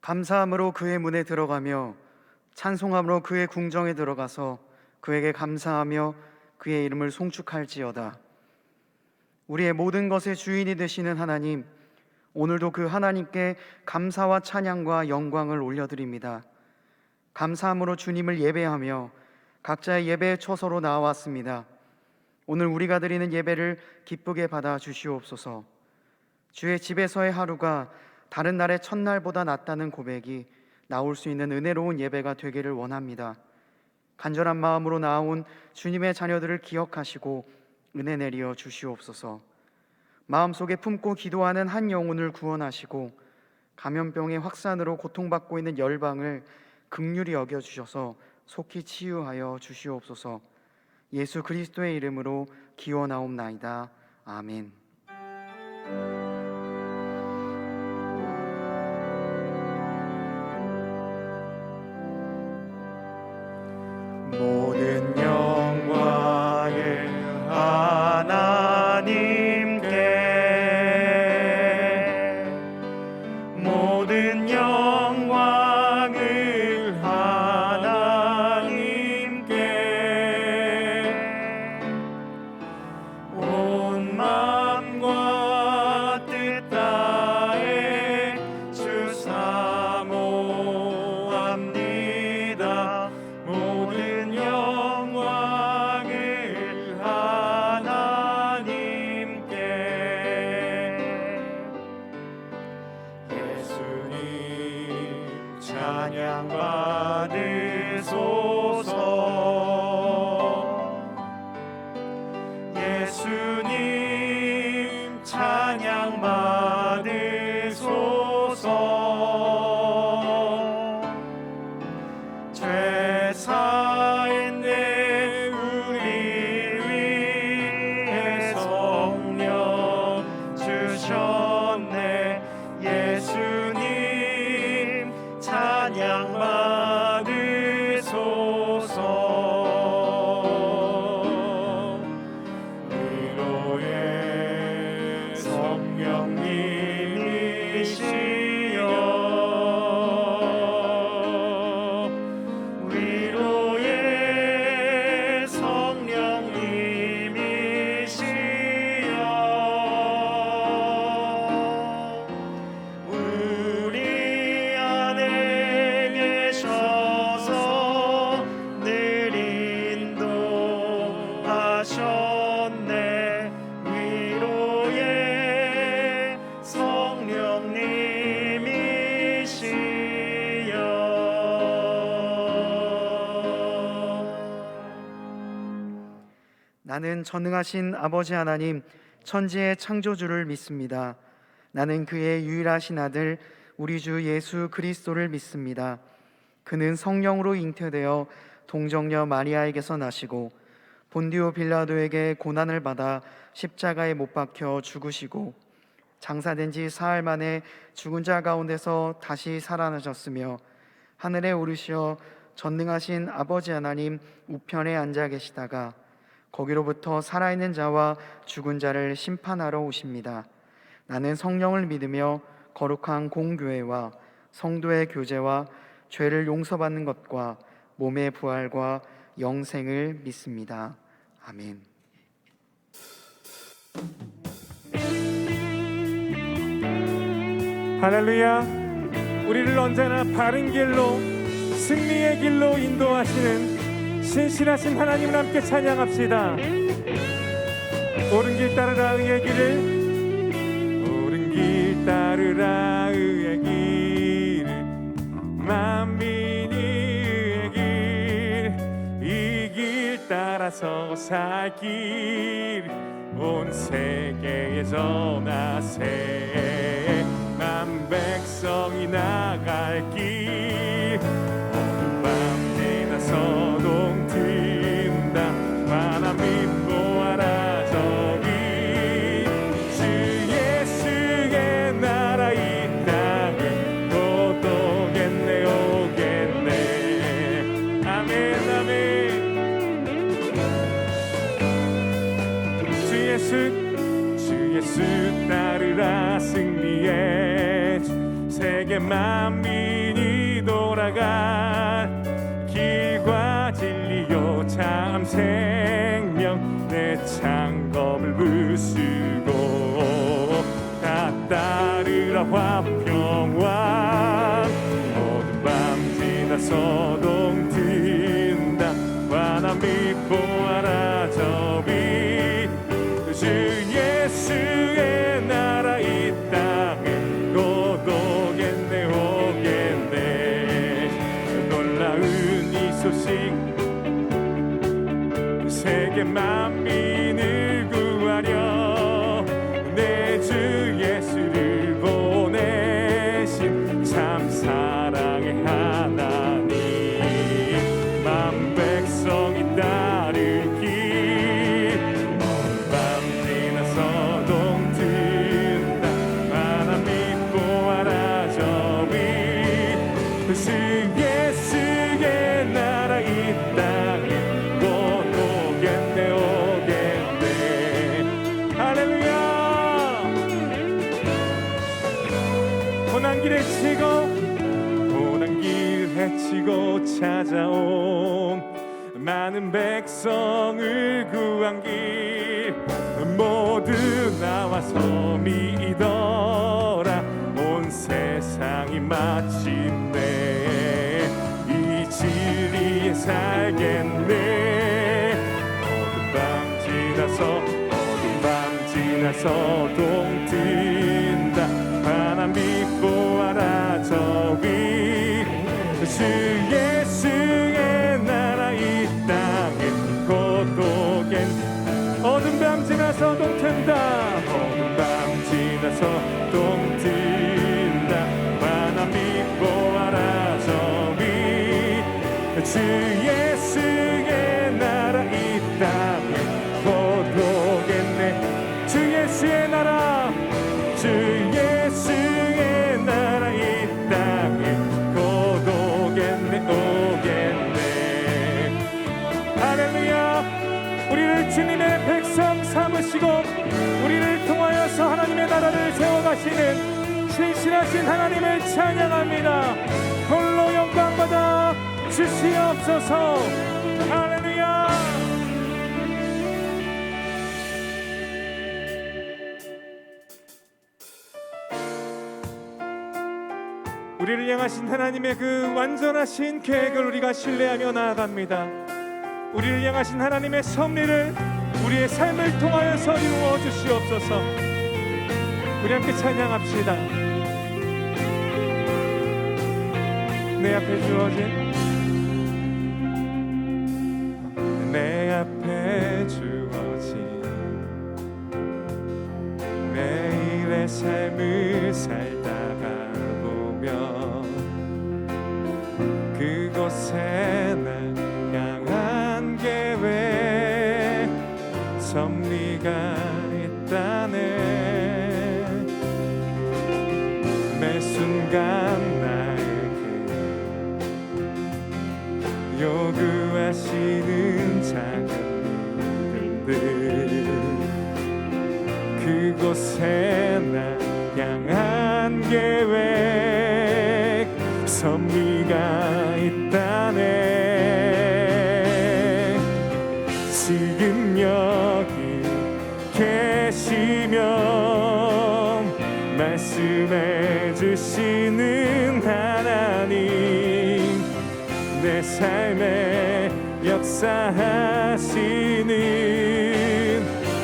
감사함으로 그의 문에 들어가며 찬송함으로 그의 궁정에 들어가서 그에게 감사하며 그의 이름을 송축할지어다. 우리의 모든 것의 주인이 되시는 하나님, 오늘도 그 하나님께 감사와 찬양과 영광을 올려드립니다. 감사함으로 주님을 예배하며 각자의 예배의 처소로 나와왔습니다. 오늘 우리가 드리는 예배를 기쁘게 받아 주시옵소서. 주의 집에서의 하루가 다른 날의 첫날보다 낫다는 고백이 나올 수 있는 은혜로운 예배가 되기를 원합니다. 간절한 마음으로 나온 주님의 자녀들을 기억하시고 은혜 내려 주시옵소서. 마음속에 품고 기도하는 한 영혼을 구원하시고 감염병의 확산으로 고통받고 있는 열방을 긍휼히 여겨주셔서 속히 치유하여 주시옵소서. 예수 그리스도의 이름으로 기원하옵나이다. 아멘. 모든 영광을 하나님께, 모든 영광을 하나님께, 온 마음과 뜻 다해 주 사모합니다. 모든 영광을 하나님께. 예수님 찬양 받으소서. 예수님 찬양 받으소서. 죄 사했네 우리 위해 성령 주셨네. 예수님 찬양 받으소서. 위로의 성령님이시여, 위로의 성령님이시여, 우리 안에 계셔서 늘 인도하셨네. 위로의 성령님이시여. 나는 전능하신 아버지 하나님, 천지의 창조주를 믿습니다. 나는 그의 유일하신 아들 우리 주 예수 그리스도를 믿습니다. 그는 성령으로 잉태되어 동정녀 마리아에게서 나시고 본디오 빌라도에게 고난을 받아 십자가에 못 박혀 죽으시고 장사된 지 사흘 만에 죽은 자 가운데서 다시 살아나셨으며 하늘에 오르시어 전능하신 아버지 하나님 우편에 앉아 계시다가 거기로부터 살아있는 자와 죽은 자를 심판하러 오십니다. 나는 성령을 믿으며 거룩한 공교회와 성도의 교제와 죄를 용서받는 것과 몸의 부활과 영생을 믿습니다. 아멘. 할렐루야. 우리를 언제나 바른 길로, 승리의 길로 인도하시는 신실하신 하나님을 함께 찬양합시다. 옳은 길 따르라 의의 길을, 옳은 길 따르라 의의 길을, 만민이 의의 길, 이 길 따라서 살 길, 온 세계에 전하세. 만 백성이 나갈 길, 어두운 밤 내다 서동 튼다. 바람이 보아라 저기, 주 예수의 나라 이 땅을 곧 오겠네 오겠네. 아멘 아멘. 주 예수 따르라 승리의 세계 만민 살아갈 길과 진리요 참 생명 내 창검을 부수고 다 따르라 화평왕 모든 밤 지나 소동 든다 환한 빛 보아라 저 빛 주 예수의 나라 이 땅에 곧 오겠네 오겠네 놀라운 이 소식 세계 만민을 구하려 내 주 예수를 보내신 참 사랑의 하나님 만 백성이 따를 길 먼 밤 지나서 동든다 하나님 보아라 저 빛 주 예수의 나라 이 땅에 곧 오겠네 오겠네 할렐루야 고난길 헤치고 찾아온 많은 백성을 구한 길 모두 나와서 믿어라 온 세상이 마침내 이 진리에 살겠네 어둠 밤 지나서 동뜬다 환한 빛 보아라 저 빛 주 예수의 나라 이 땅에 곧 오겠네 어둠 밤 지나서 동튼다 어둠 밤 지나서 동튼다 환한 빛 보아라 저 빛 주 예수의 나라 이 땅에 곧 오겠네 주 예수의 나라 주 예수의 나라 이 땅에 곧 오겠네 할렐루야 우리를 주님의 백성 삼으시고 우리를 통하여서 하나님의 나라를 세워가시는 신실하신 하나님을 찬양합니다 홀로 영광받아 주시옵소서 할렐루야 우리를 향하신 하나님의 그 완전하신 계획을 우리가 신뢰하며 나아갑니다. 우리를 향하신 하나님의 섭리를 우리의 삶을 통하여서 이루어 주시옵소서. 우리 함께 찬양합시다. 내 앞에 주어진 매일의 삶을 살다가 그곳에 날 향한 계획 섭리가 있다네 매 순간 나에게 요구하시는 작은 믿음들 그곳에 날 향한 계획 섭리가 있다네 지금 여기 계시며 말씀해 주시는 하나님 내 삶에 역사하시는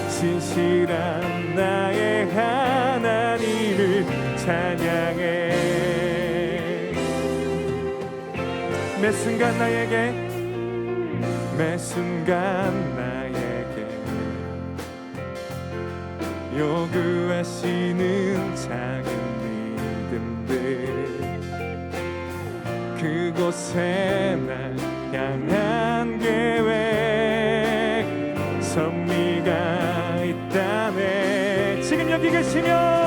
신실한 나의 하나님을 찬양해 매 순간 나에게 요구하시는 작은 믿음들 그곳에 날 향한 계획 섭리가 있다네 지금 여기 계시며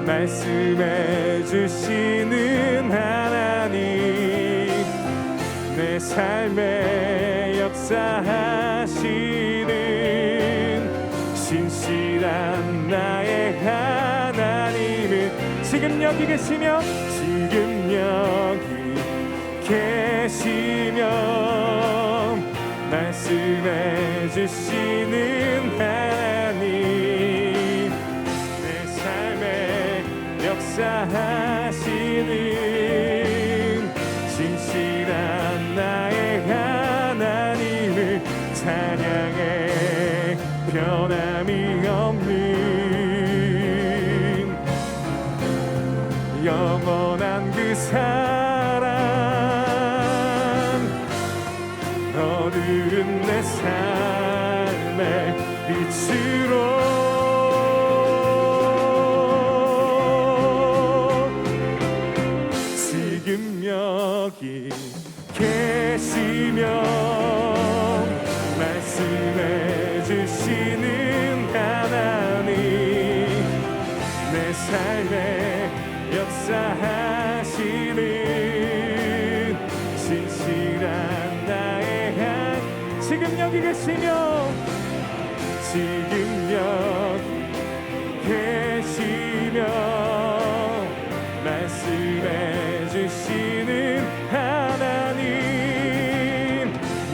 말씀해 주시는 하나님 내 삶에 역사하시는 신실한 나의 하나님은 지금 여기 계시며 지금 여기 계시며 말씀해 주시는 하나님 내 삶에 역사하시는 진실한 나의 하나님을 찬양해 변함이 없는 영원한 그 사랑 너는 내 삶의 빛으로 지금 여기 계시며 말씀해 주시는 하나님 내 삶에 역사하시는 진실한 나의 한 지금 여기 계시며 지금 여기 계시며 말씀해 주시는 하나님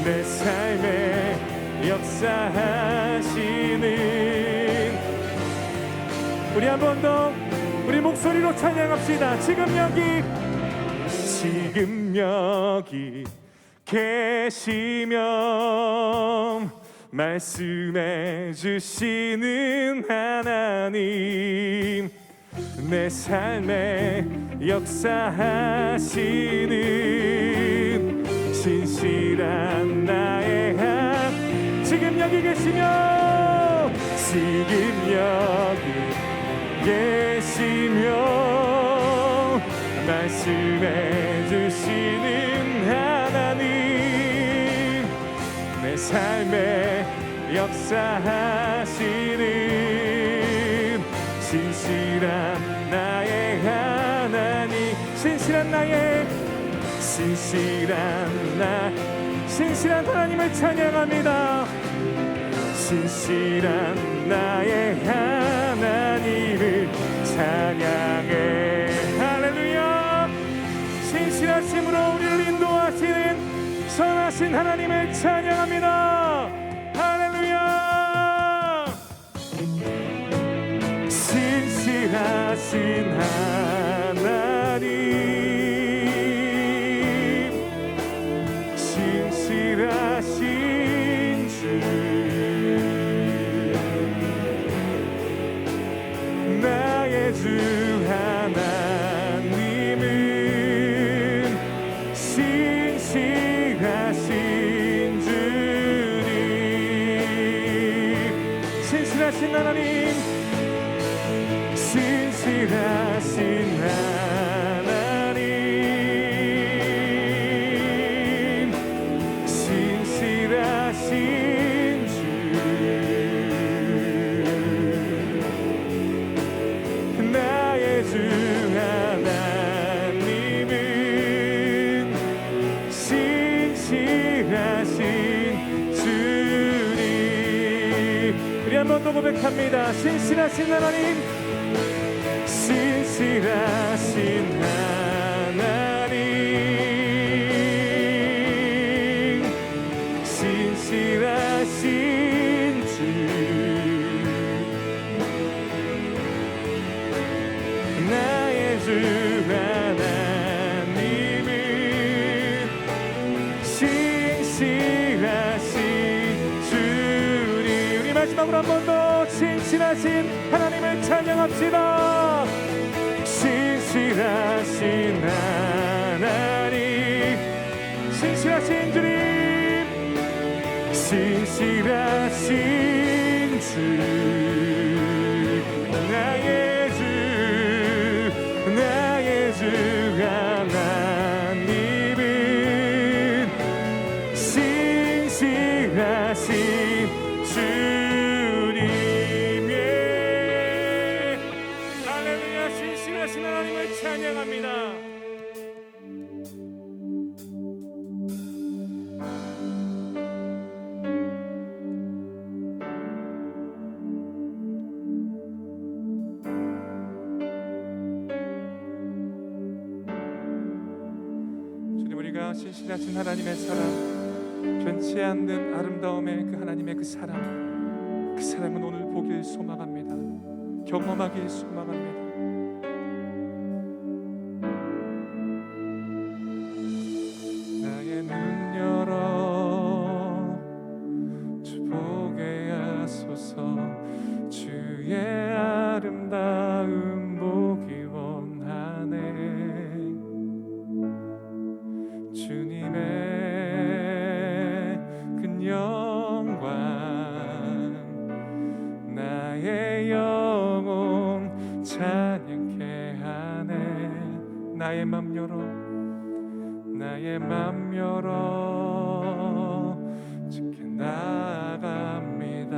내 삶에 역사하시는 우리 한 번 더 우리 목소리로 찬양합시다. 지금 여기 계시며 말씀해 주시는 하나님 내 삶에 역사하시는 진실한 나의 한 지금 여기 계시며 지금 여기 계시며 말씀해 주시는 하나님 내 삶에 역사하시는 진실한 나의 하나님 신실한 하나님을 찬양합니다. 신실한 나의 하나님을 찬양해 할렐루야. 신실하심으로 우리를 인도하시는 선하신 하나님을 찬양합니다. 할렐루야. 신실하신 하나님 신실하신 주 나의 주 하나님은 신실하신 주님 신실하신 하나님 신실하신 하나님 신실하신 주 나의 주 하나님은 신실하신 주님 우리 한 번 더 고백합니다. 신실하신 하나님 신실하신 하나님 신실하신 주 나의 주 하나님은 신실하신 주님 우리 마지막으로 한 번 더 신실하신 하나님을 찬양합시다. 신실하신 하나님 신실하신 주님 신실하신 주 나의 주 하나님은 신실하신 주님의 할렐루야. 신실하신 하나님을 찬양합니다. 영원하신 신하신 하나님의 사랑, 변치 않는 아름다움의 그 하나님의 그 사랑은 오늘 보길 소망합니다. 경험하길 소망합니다. 나의 눈 열어 주 보게 하소서. 주의 아름다움 보기 원하네. 주님의 큰 영광 나의 영혼 찬양케 하네. 나의 맘 열어 주께 나아갑니다.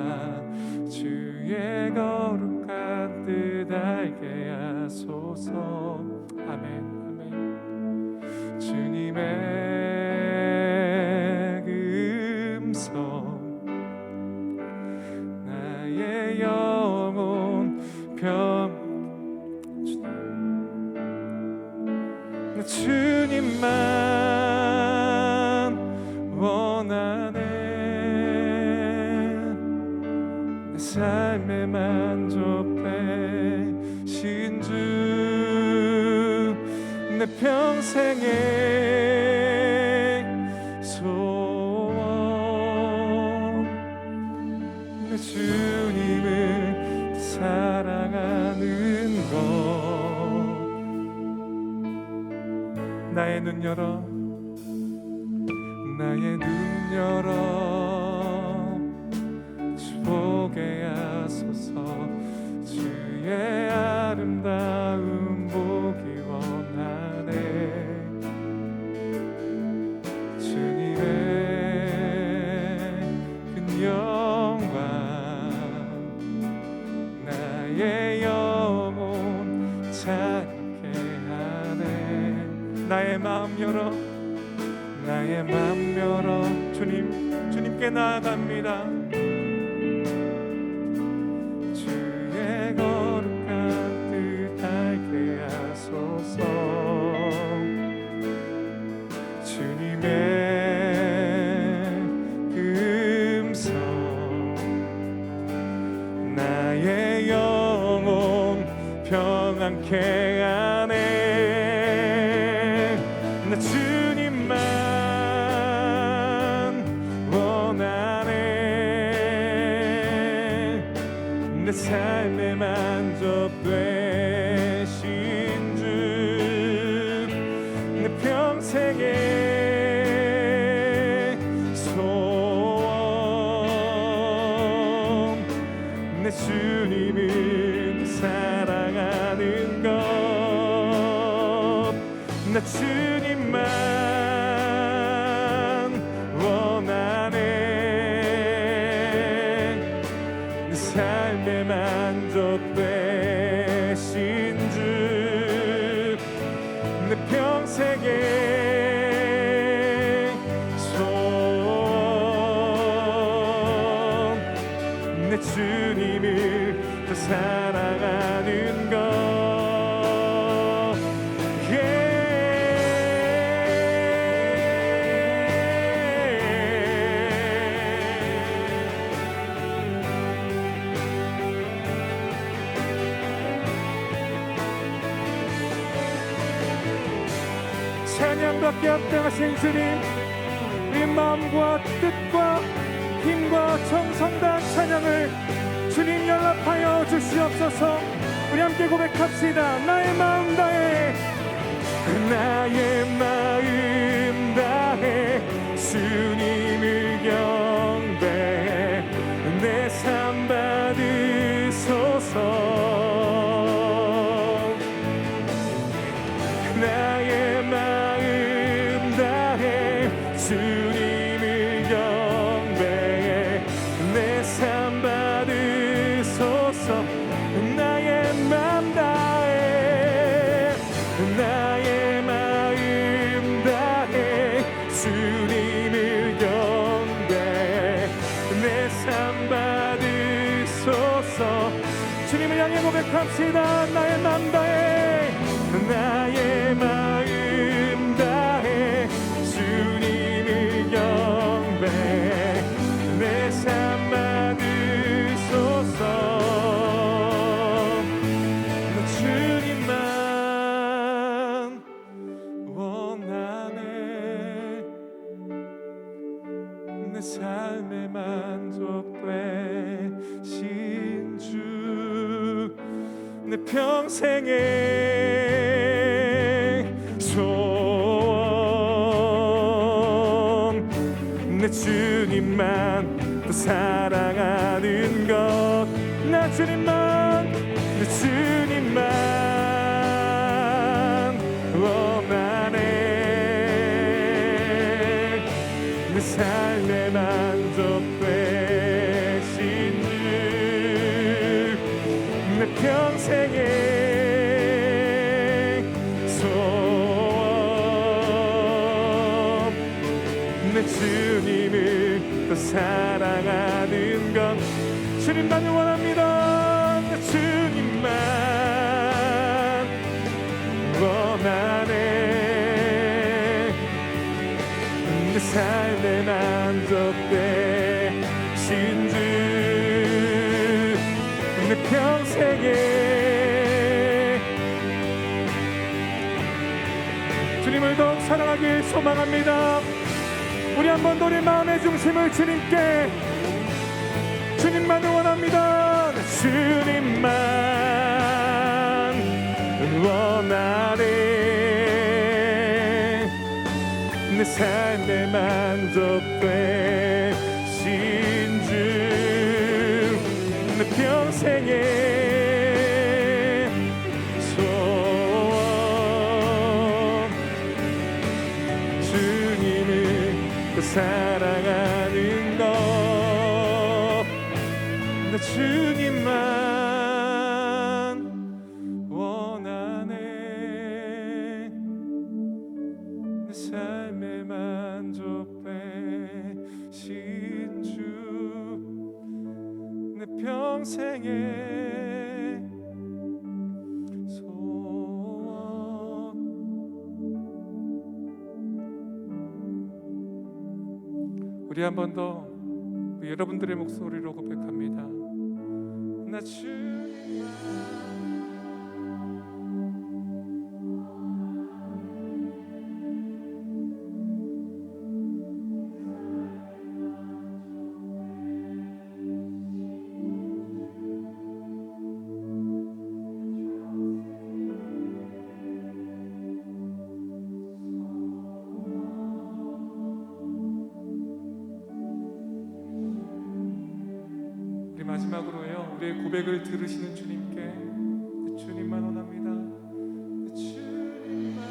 주의 거룩한 뜻 알게 하소서. 아멘 아멘. 주님의 음성 나의 영혼 주님만 원하네. 내 삶의 만족되신 주 내 평생의 소원 내 주님을 사랑하는 것. 나의 눈 열어 주 보게 하소서. 주의 아름다움 보기 원하네. 주님의 큰 영광 나의 영혼 찬양케 하네. 나의 마음 열어 주님께 나아갑니다. 주의 거룩한 뜻 알게 하소서. 주님의 음성 나의 영혼 평안케 하네. 나 주님만 원하네. 내 삶의 만족 되신 주 내 평생의 소원 내 주님을 사랑하는 것. 나 주님만 원하네. 내 삶의 만족 되신 주 내 평생의 소원 내 주님을 더 사랑하는 것. 찬양받게 합당하신 주님, 우리 마음과 뜻과 힘과 정성 다한 찬양을 주님 연락하여 주시옵소서. 우리 함께 고백합시다. 나의 마음 다해 주님을 경배해 내 삶 받으소서. 나의 마음 다해 주님을 경배해 내 삶 받으소서. 나의 마음 다해 주님을 경배해 내 삶 받으소서. 주님을 향해 고백합시다. 나의 마음 다해 주님을 삶에 만족되신 주, 내 평생의 소원, 내 주님만 더 사랑하는 것, 나 주님만, 내 주님만 원하네. 내 삶에 만족되신 주, 내 평생의 소원, 내 주님을 더 사랑하는 것, 주님만을 원합니다. 내 주님만 원하네. 내 삶에 만족되신 주, 내 평생에. 주님을 더욱 사랑하길 소망합니다. 우리 한번 우리 마음의 중심을 주님께, 주님만을 원합니다. 주님만 원하네. 내 삶에 만족되신 주, 내 평생의 소원, 주님을 더 사랑하는 것, 내 주님만 원하네. 내 삶에 만족되신 주, 내 평생의 소원. 우리 한 번 더 여러분들의 목소리로 고백합니다. 나 주님만 마지막으로요, 우리의 고백을 들으시는 주님께 주님만 원합니다. 주님만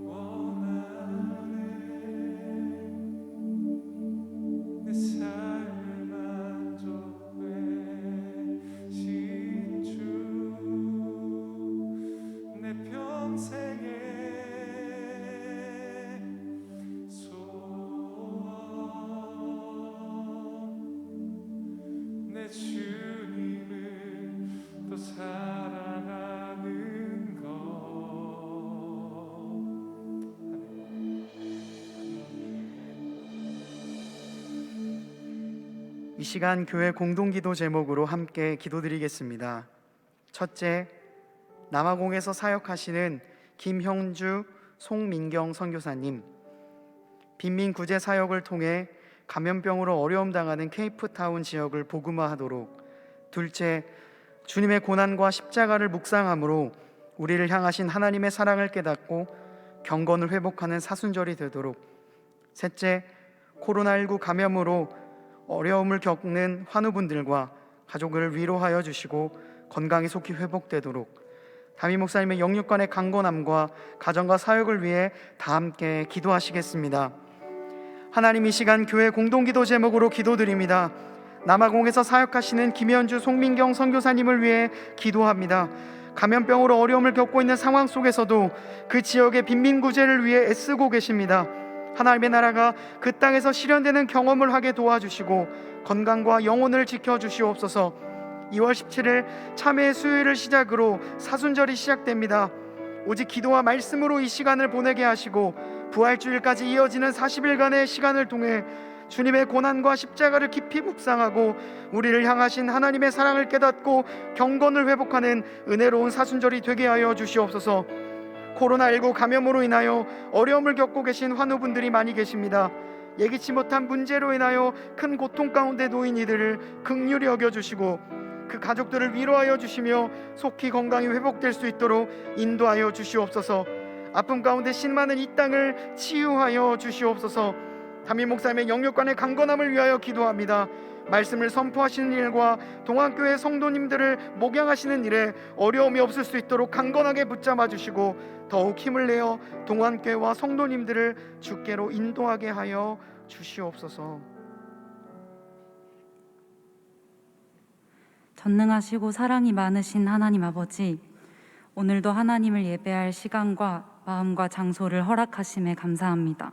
원하네. 내 삶에 만족되신 주, 내 평생의 내 주님을 더 사랑하는 것. 이 시간 교회 공동기도 제목으로 함께 기도드리겠습니다. 첫째, 남아공에서 사역하시는 김형주, 송민경 선교사님, 빈민 구제 사역을 통해 감염병으로 어려움 당하는 케이프타운 지역을 복음화하도록. 둘째, 주님의 고난과 십자가를 묵상함으로 우리를 향하신 하나님의 사랑을 깨닫고 경건을 회복하는 사순절이 되도록. 셋째, 코로나19 감염으로 어려움을 겪는 환우분들과 가족을 위로하여 주시고 건강이 속히 회복되도록. 담임 목사님의 영육간의 강건함과 가정과 사역을 위해 다 함께 기도하시겠습니다. 하나님, 이 시간 교회 공동기도 제목으로 기도드립니다. 남아공에서 사역하시는 김현주, 송민경 선교사님을 위해 기도합니다. 감염병으로 어려움을 겪고 있는 상황 속에서도 그 지역의 빈민구제를 위해 애쓰고 계십니다. 하나님의 나라가 그 땅에서 실현되는 경험을 하게 도와주시고 건강과 영혼을 지켜주시옵소서. 2월 17일 참회의 수요일을 시작으로 사순절이 시작됩니다. 오직 기도와 말씀으로 이 시간을 보내게 하시고 부활주일까지 이어지는 40일간의 시간을 통해 주님의 고난과 십자가를 깊이 묵상하고 우리를 향하신 하나님의 사랑을 깨닫고 경건을 회복하는 은혜로운 사순절이 되게 하여 주시옵소서. 코로나19 감염으로 인하여 어려움을 겪고 계신 환우분들이 많이 계십니다. 예기치 못한 문제로 인하여 큰 고통 가운데 놓인 이들을 긍휼히 여겨주시고 그 가족들을 위로하여 주시며 속히 건강이 회복될 수 있도록 인도하여 주시옵소서. 아픔 가운데 신많은 이 땅을 치유하여 주시옵소서. 담임 목사님의 영육간의 강건함을 위하여 기도합니다. 말씀을 선포하시는 일과 동안교회 성도님들을 목양하시는 일에 어려움이 없을 수 있도록 강건하게 붙잡아 주시고 더욱 힘을 내어 동안교회와 성도님들을 주께로 인도하게 하여 주시옵소서. 전능하시고 사랑이 많으신 하나님 아버지, 오늘도 하나님을 예배할 시간과 마음과 장소를 허락하심에 감사합니다.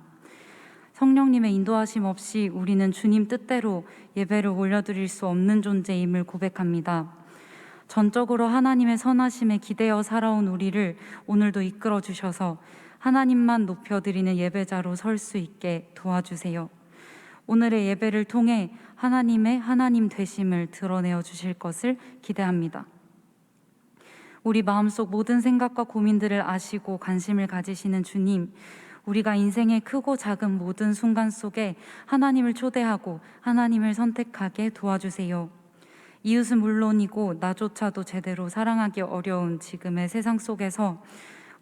성령님의 인도하심 없이 우리는 주님 뜻대로 예배를 올려드릴 수 없는 존재임을 고백합니다. 전적으로 하나님의 선하심에 기대어 살아온 우리를 오늘도 이끌어 주셔서 하나님만 높여드리는 예배자로 설 수 있게 도와주세요. 오늘의 예배를 통해 하나님의 하나님 되심을 드러내어 주실 것을 기대합니다. 우리 마음속 모든 생각과 고민들을 아시고 관심을 가지시는 주님, 우리가 인생의 크고 작은 모든 순간 속에 하나님을 초대하고 하나님을 선택하게 도와주세요. 이웃은 물론이고 나조차도 제대로 사랑하기 어려운 지금의 세상 속에서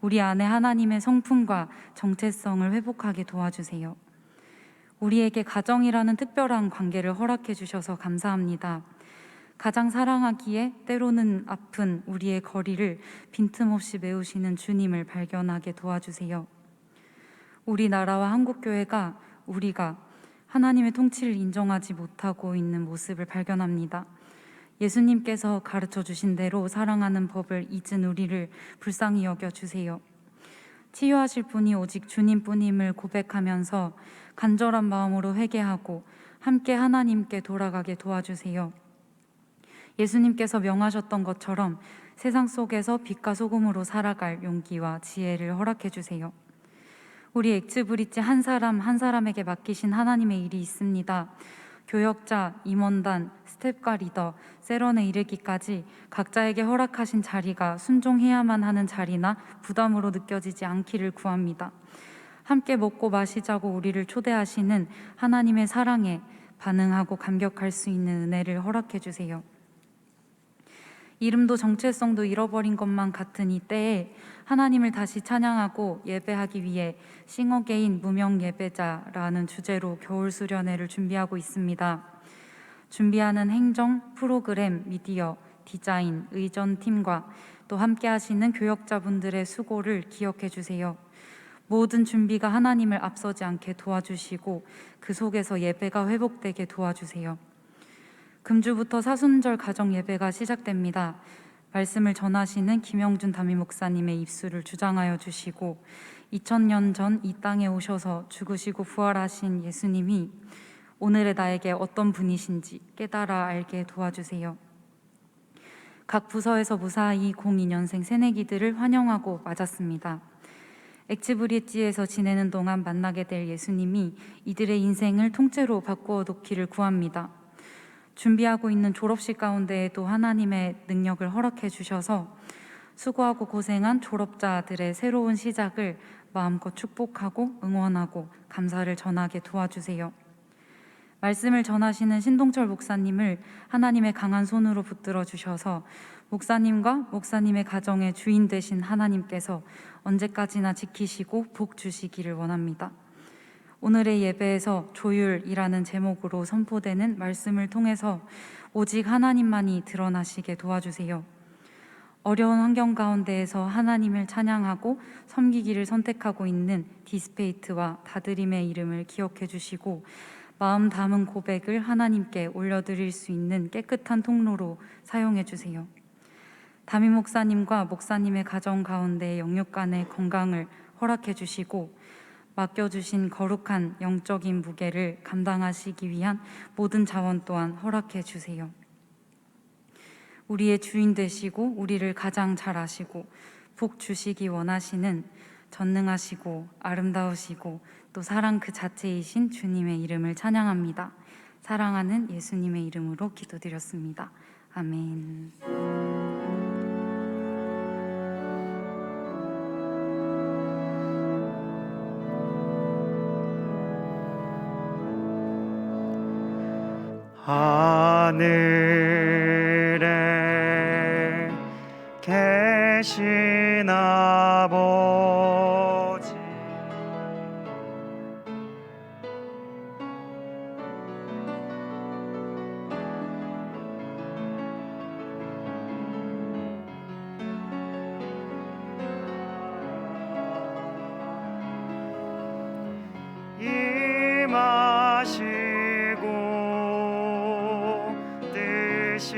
우리 안에 하나님의 성품과 정체성을 회복하게 도와주세요. 우리에게 가정이라는 특별한 관계를 허락해 주셔서 감사합니다. 가장 사랑하기에 때로는 아픈 우리의 거리를 빈틈없이 메우시는 주님을 발견하게 도와주세요. 우리나라와 한국교회가 우리가 하나님의 통치를 인정하지 못하고 있는 모습을 발견합니다. 예수님께서 가르쳐 주신 대로 사랑하는 법을 잊은 우리를 불쌍히 여겨주세요. 치유하실 분이 오직 주님뿐임을 고백하면서 간절한 마음으로 회개하고 함께 하나님께 돌아가게 도와주세요. 예수님께서 명하셨던 것처럼 세상 속에서 빛과 소금으로 살아갈 용기와 지혜를 허락해 주세요. 우리 엑츠브릿지 한 사람 한 사람에게 맡기신 하나님의 일이 있습니다. 교역자, 임원단, 스텝과 리더, 세런에 이르기까지 각자에게 허락하신 자리가 순종해야만 하는 자리나 부담으로 느껴지지 않기를 구합니다. 함께 먹고 마시자고 우리를 초대하시는 하나님의 사랑에 반응하고 감격할 수 있는 은혜를 허락해 주세요. 이름도 정체성도 잃어버린 것만 같은 이 때에 하나님을 다시 찬양하고 예배하기 위해 싱어게인 무명 예배자라는 주제로 겨울 수련회를 준비하고 있습니다. 준비하는 행정, 프로그램, 미디어, 디자인, 의전팀과 또 함께 하시는 교역자분들의 수고를 기억해 주세요. 모든 준비가 하나님을 앞서지 않게 도와주시고 그 속에서 예배가 회복되게 도와주세요. 금주부터 사순절 가정 예배가 시작됩니다. 말씀을 전하시는 김영준 담임 목사님의 입술을 주장하여 주시고 2000년 전 이 땅에 오셔서 죽으시고 부활하신 예수님이 오늘의 나에게 어떤 분이신지 깨달아 알게 도와주세요. 각 부서에서 무사히 02년생 새내기들을 환영하고 맞았습니다. 엑츠브릿지에서 지내는 동안 만나게 될 예수님이 이들의 인생을 통째로 바꾸어 놓기를 구합니다. 준비하고 있는 졸업식 가운데에도 하나님의 능력을 허락해 주셔서 수고하고 고생한 졸업자들의 새로운 시작을 마음껏 축복하고 응원하고 감사를 전하게 도와주세요. 말씀을 전하시는 신동철 목사님을 하나님의 강한 손으로 붙들어 주셔서 목사님과 목사님의 가정의 주인 되신 하나님께서 언제까지나 지키시고 복 주시기를 원합니다. 오늘의 예배에서 조율이라는 제목으로 선포되는 말씀을 통해서 오직 하나님만이 드러나시게 도와주세요. 어려운 환경 가운데에서 하나님을 찬양하고 섬기기를 선택하고 있는 디스페이트와 다드림의 이름을 기억해 주시고 마음 담은 고백을 하나님께 올려드릴 수 있는 깨끗한 통로로 사용해 주세요. 담임 목사님과 목사님의 가정 가운데 영육간의 건강을 허락해 주시고 맡겨주신 거룩한 영적인 무게를 감당하시기 위한 모든 자원 또한 허락해 주세요. 우리의 주인 되시고 우리를 가장 잘 아시고 복 주시기 원하시는 전능하시고 아름다우시고 또 사랑 그 자체이신 주님의 이름을 찬양합니다. 사랑하는 예수님의 이름으로 기도드렸습니다. 아멘. 하늘에 계신 아버지, 임하시고 뜻이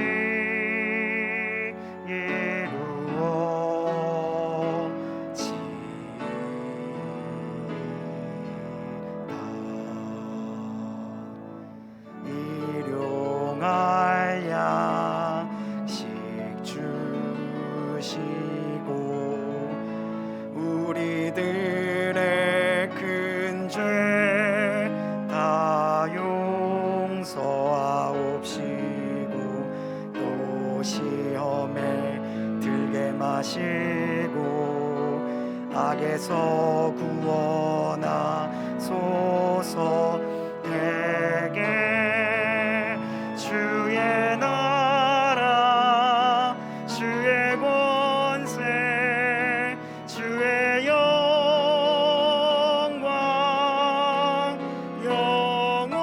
일용할 양식 주시고 우리들의 큰 죄 다 용서하옵시고 또 시험에 들게 마시고 악에서 구원하소서. 대개 주의 나라 주의 권세 주의 영광 영원히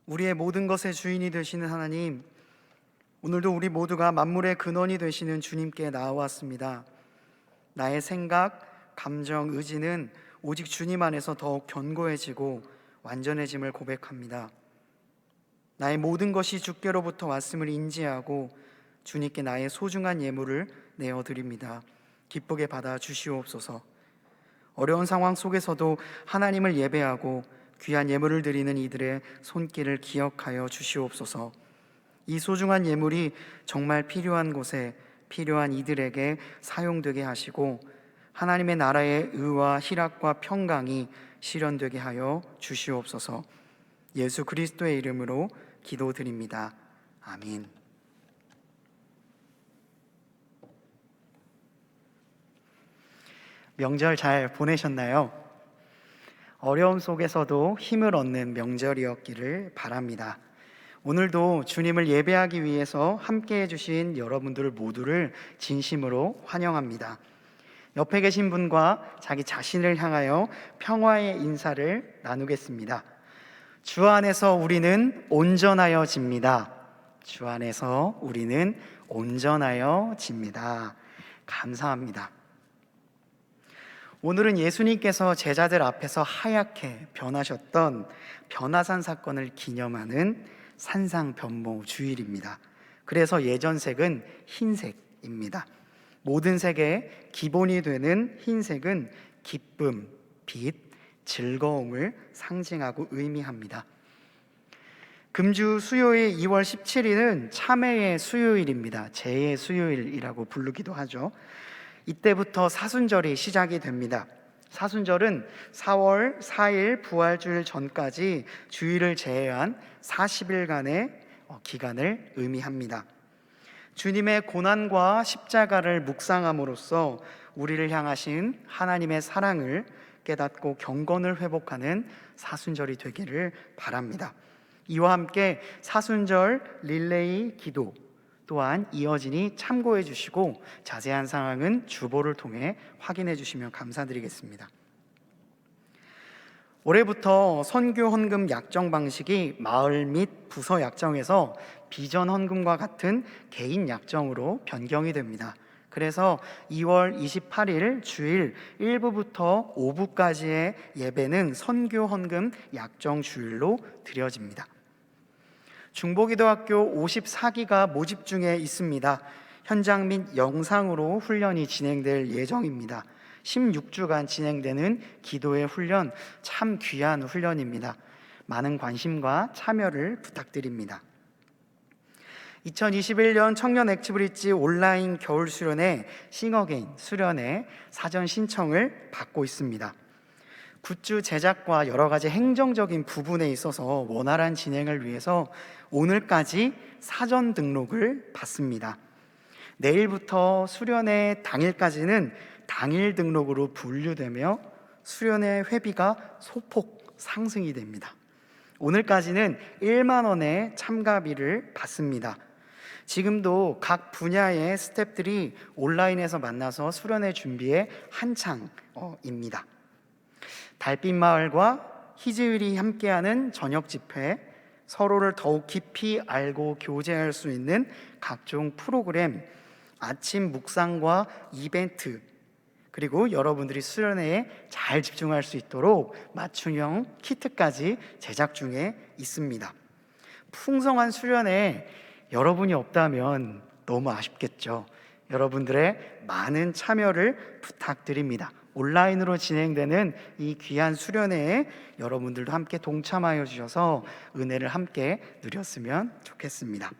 우리의 모든 것의 주인이 되시는 하나님, 오늘도 우리 모두가 만물의 근원이 되시는 주님께 나아왔습니다. 나의 생각, 감정, 의지는 오직 주님 안에서 더욱 견고해지고 완전해짐을 고백합니다. 나의 모든 것이 주께로부터 왔음을 인지하고 주님께 나의 소중한 예물을 내어드립니다. 기쁘게 받아 주시옵소서. 어려운 상황 속에서도 하나님을 예배하고 귀한 예물을 드리는 이들의 손길을 기억하여 주시옵소서. 이 소중한 예물이 정말 필요한 곳에 필요한 이들에게 사용되게 하시고 하나님의 나라의 의와 희락과 평강이 실현되게 하여 주시옵소서. 예수 그리스도의 이름으로 기도드립니다. 아멘. 명절 잘 보내셨나요? 어려움 속에서도 힘을 얻는 명절이었기를 바랍니다. 오늘도 주님을 예배하기 위해서 함께 해주신 여러분들 모두를 진심으로 환영합니다. 옆에 계신 분과 자기 자신을 향하여 평화의 인사를 나누겠습니다. 주 안에서 우리는 온전하여집니다. 주 안에서 우리는 온전하여집니다. 감사합니다. 오늘은 예수님께서 제자들 앞에서 하얗게 변하셨던 변화산 사건을 기념하는 산상변모 주일입니다. 그래서 예전색은 흰색입니다. 모든 색의 기본이 되는 흰색은 기쁨, 빛, 즐거움을 상징하고 의미합니다. 금주 수요일 2월 17일은 참회의 수요일입니다. 제의 수요일이라고 부르기도 하죠. 이때부터 사순절이 시작이 됩니다. 사순절은 4월 4일 부활주일 전까지 주일을 제외한 40일간의 기간을 의미합니다. 주님의 고난과 십자가를 묵상함으로써 우리를 향하신 하나님의 사랑을 깨닫고 경건을 회복하는 사순절이 되기를 바랍니다. 이와 함께 사순절 릴레이 기도 또한 이어지니 참고해 주시고 자세한 사항은 주보를 통해 확인해 주시면 감사드리겠습니다. 올해부터 선교 헌금 약정 방식이 마을 및 부서 약정에서 비전 헌금과 같은 개인 약정으로 변경이 됩니다. 그래서 2월 28일 주일 1부부터 5부까지의 예배는 선교 헌금 약정 주일로 드려집니다. 중보기도학교 54기가 모집 중에 있습니다. 현장 및 영상으로 훈련이 진행될 예정입니다. 16주간 진행되는 기도의 훈련, 참 귀한 훈련입니다. 많은 관심과 참여를 부탁드립니다. 2021년 청년 액티브리지 온라인 겨울 수련회 싱어게인 수련회 사전 신청을 받고 있습니다. 굿즈 제작과 여러 가지 행정적인 부분에 있어서 원활한 진행을 위해서 오늘까지 사전 등록을 받습니다. 내일부터 수련회 당일까지는 당일 등록으로 분류되며 수련회 회비가 소폭 상승이 됩니다. 오늘까지는 1만 원의 참가비를 받습니다. 지금도 각 분야의 스태프들이 온라인에서 만나서 수련회 준비에 한창입니다. 달빛마을과 희지을이 함께하는 저녁 집회, 서로를 더욱 깊이 알고 교제할 수 있는 각종 프로그램, 아침 묵상과 이벤트, 그리고 여러분들이 수련회에 잘 집중할 수 있도록 맞춤형 키트까지 제작 중에 있습니다. 풍성한 수련회에 여러분이 없다면 너무 아쉽겠죠. 여러분들의 많은 참여를 부탁드립니다. 온라인으로 진행되는 이 귀한 수련회에 여러분들도 함께 동참하여 주셔서 은혜를 함께 누렸으면 좋겠습니다.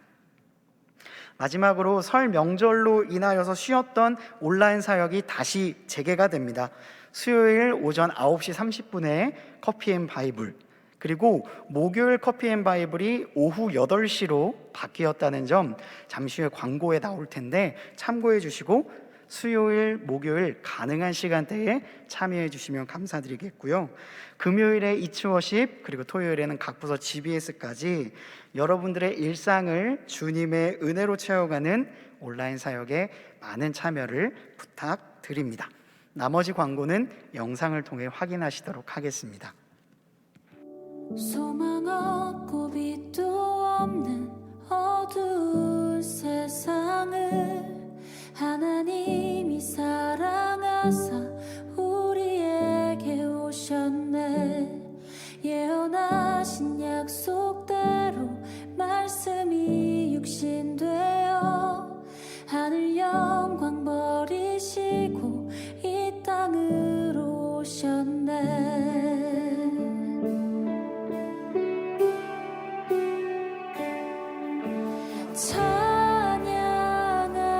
마지막으로 설 명절로 인하여서 쉬었던 온라인 사역이 다시 재개가 됩니다. 수요일 오전 9시 30분에 커피앤바이블, 그리고 목요일 커피앤바이블이 오후 8시로 바뀌었다는 점 잠시 후에 광고에 나올 텐데 참고해 주시고 수요일, 목요일 가능한 시간대에 참여해 주시면 감사드리겠고요. 금요일에 이츠워십, 그리고 토요일에는 각 부서 GBS까지 여러분들의 일상을 주님의 은혜로 채워가는 온라인 사역에 많은 참여를 부탁드립니다. 나머지 광고는 영상을 통해 확인하시도록 하겠습니다. 소망 없고 빛도 없는 어두운 세상을 하나님이 사랑하사 우리에게 오셨네. 예언하신 약속대로 말씀이 육신되어 하늘 영광 버리시고 이 땅으로 오셨네. 찬양하세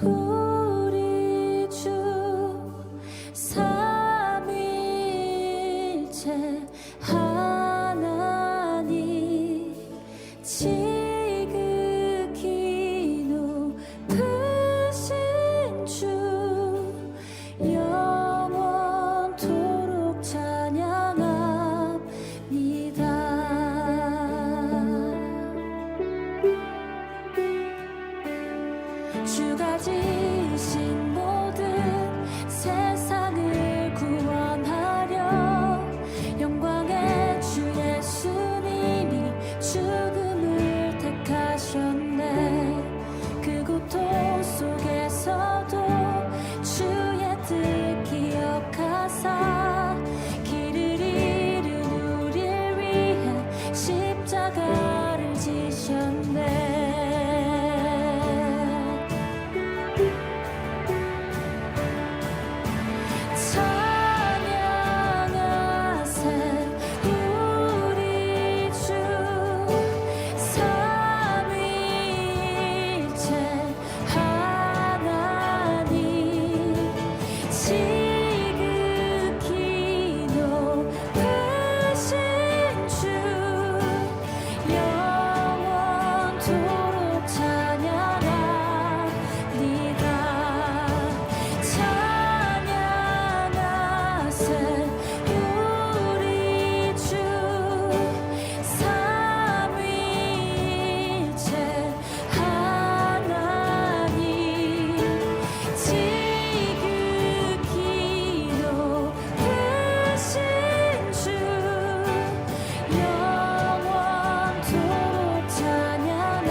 우리 주 삼위일체 하나님 지극히 높으신 주 영원토록 찬양합니다. 주가 지으신 모든 세상을 구원하려 영광의 주 예수님이 죽음을 택하셨네. 그 고통 속에서도 주의 뜻 기억하사 길을 잃은 우릴 위해 십자가를 지셨네. 찬양하세 우리 주 삼위일체 하나님 지극히 높으신 주 영원토록 찬양합니다. 찬양하세 우리 주 삼위일체 하나님 지극히 높으신 주 영원토록 찬양합니다.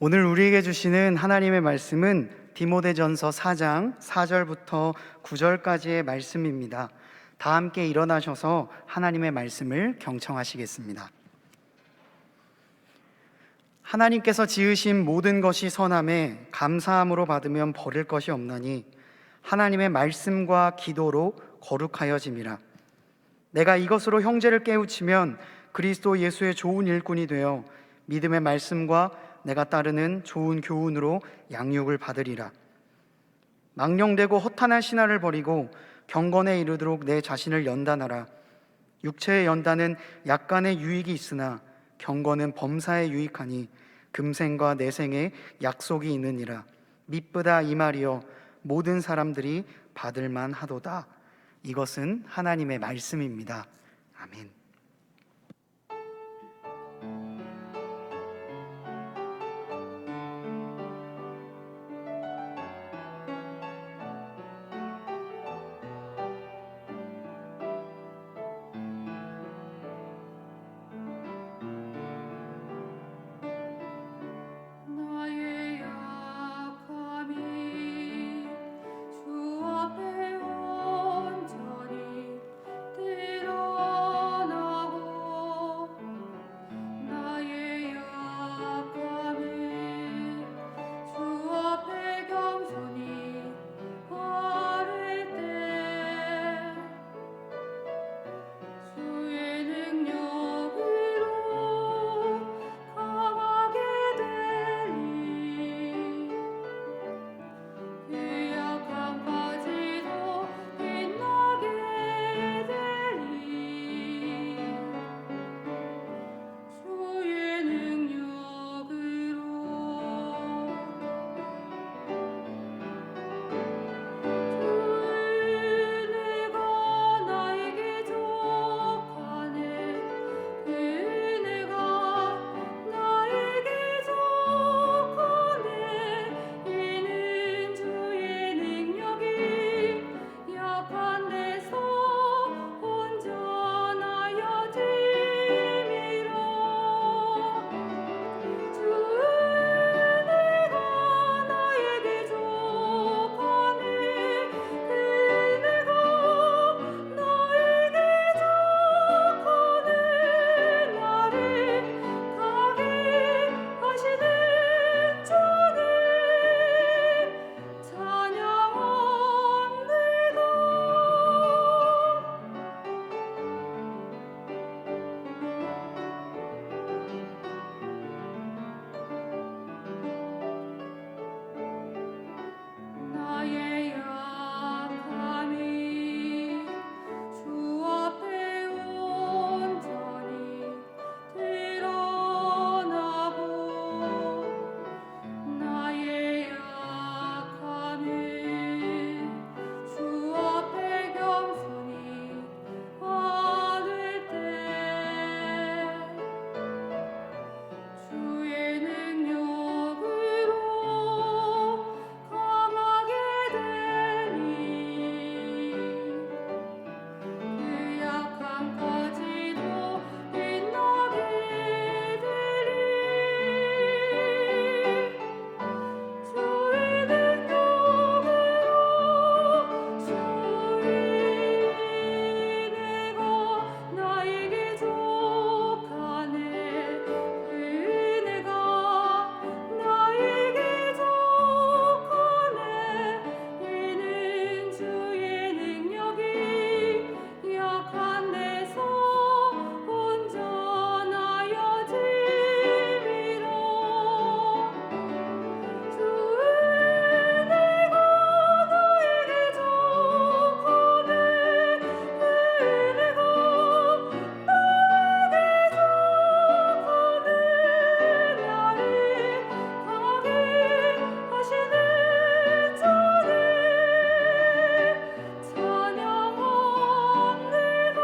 오늘 우리에게 주시는 하나님의 말씀은 디모데전서 4장 4절부터 9절까지의 말씀입니다. 다 함께 일어나셔서 하나님의 말씀을 경청하시겠습니다. 하나님께서 지으신 모든 것이 선함에 감사함으로 받으면 버릴 것이 없나니 하나님의 말씀과 기도로 거룩하여짐이라. 내가 이것으로 형제를 깨우치면 그리스도 예수의 좋은 일꾼이 되어 믿음의 말씀과 내가 따르는 좋은 교훈으로 양육을 받으리라. 망령되고 허탄한 신화를 버리고 경건에 이르도록 내 자신을 연단하라. 육체의 연단은 약간의 유익이 있으나 경건은 범사에 유익하니 금생과 내생에 약속이 있느니라. 미쁘다 이 말이여 모든 사람들이 받을 만하도다. 이것은 하나님의 말씀입니다. 아멘. 나의 약함이 주 앞에 온전히 드러나고 나의 약함을 주 앞에 겸손히 아뢰 때 주의 능력으로 강하게 되리 그 약함까지도 빛나게 되리 주의 능력으로 은혜가 나에게 족하네 그 은혜가 나에게 족하네 이는 주의 능력이 약한 데서 온전하여 짐이라 주 은혜가 나에게 족하네 그 은혜가 나에게 족하네 나를 가게 하시는 주님 찬양합니다. 나의 약함이 주 앞에 온전히 드러나고 나의 약함을 주 앞에 겸손히 아뢰 때 주의 능력으로 강하게 되리 그 약함까지도 빛나게 되리 주의 능력으로 주의 은혜가 나에게 족하네 그 은혜가 나에게 족하네 이는 주의 능력이 약한 데서 온전하여 짐이라 주 은혜가 나에게 족하네 그 은혜가 나에게 족하네 나를 가게 하시는 주님 찬양합니다.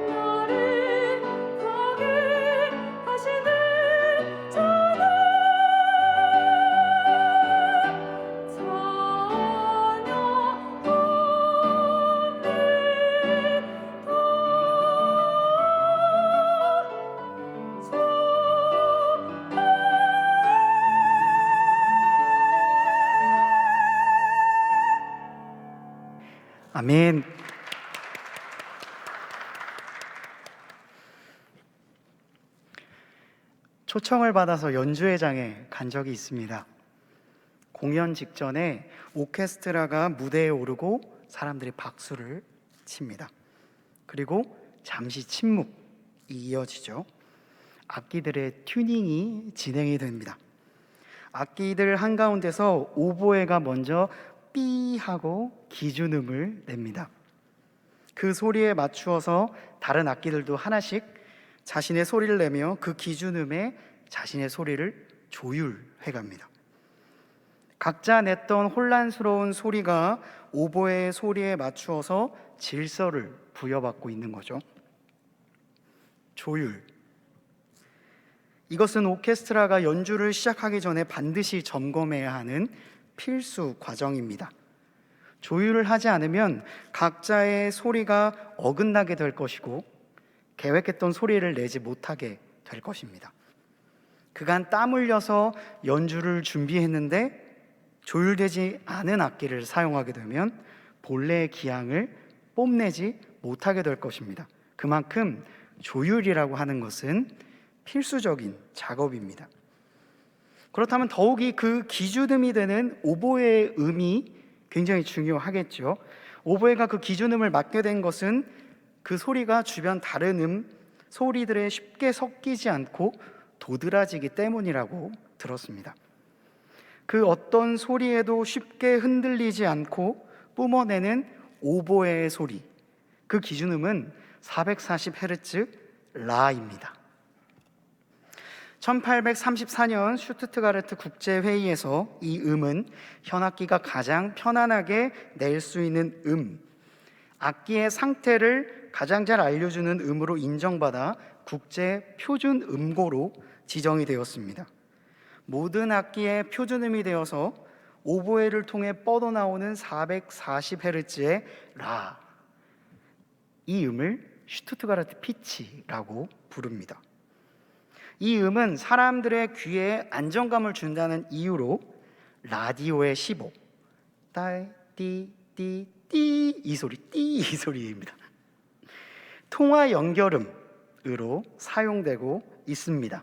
나를 가게 하시는 주님 아멘. 초청을 받아서 연주회장에 간 적이 있습니다. 공연 직전에 오케스트라가 무대에 오르고 사람들이 박수를 칩니다. 그리고 잠시 침묵이 이어지죠. 악기들의 튜닝이 진행이 됩니다. 악기들 한가운데서 오보에가 먼저 삐 하고 기준음을 냅니다. 그 소리에 맞추어서 다른 악기들도 하나씩 자신의 소리를 내며 그 기준음에 자신의 소리를 조율해 갑니다. 각자 냈던 혼란스러운 소리가 오보의 소리에 맞추어서 질서를 부여받고 있는 거죠. 조율. 이것은 오케스트라가 연주를 시작하기 전에 반드시 점검해야 하는 필수 과정입니다. 조율을 하지 않으면 각자의 소리가 어긋나게 될 것이고 계획했던 소리를 내지 못하게 될 것입니다. 그간 땀 흘려서 연주를 준비했는데 조율되지 않은 악기를 사용하게 되면 본래의 기량을 뽐내지 못하게 될 것입니다. 그만큼 조율이라고 하는 것은 필수적인 작업입니다. 그렇다면 더욱이 그 기준음이 되는 오보의 음이 굉장히 중요하겠죠. 오보에가 그 기준음을 맡게 된 것은 그 소리가 주변 다른 소리들에 쉽게 섞이지 않고 도드라지기 때문이라고 들었습니다. 그 어떤 소리에도 쉽게 흔들리지 않고 뿜어내는 오보의 소리, 그 기준음은 440Hz 라입니다. 1834년 슈투트가르트 국제회의에서 이 음은 현악기가 가장 편안하게 낼 수 있는 악기의 상태를 가장 잘 알려주는 음으로 인정받아 국제 표준 음고로 지정이 되었습니다. 모든 악기의 표준음이 되어서 오보에를 통해 뻗어나오는 440Hz의 라, 이 음을 슈투트가르트 피치라고 부릅니다. 이 음은 사람들의 귀에 안정감을 준다는 이유로 라디오의 15, 따, 띠, 띠, 띠, 이 소리입니다. 통화 연결음으로 사용되고 있습니다.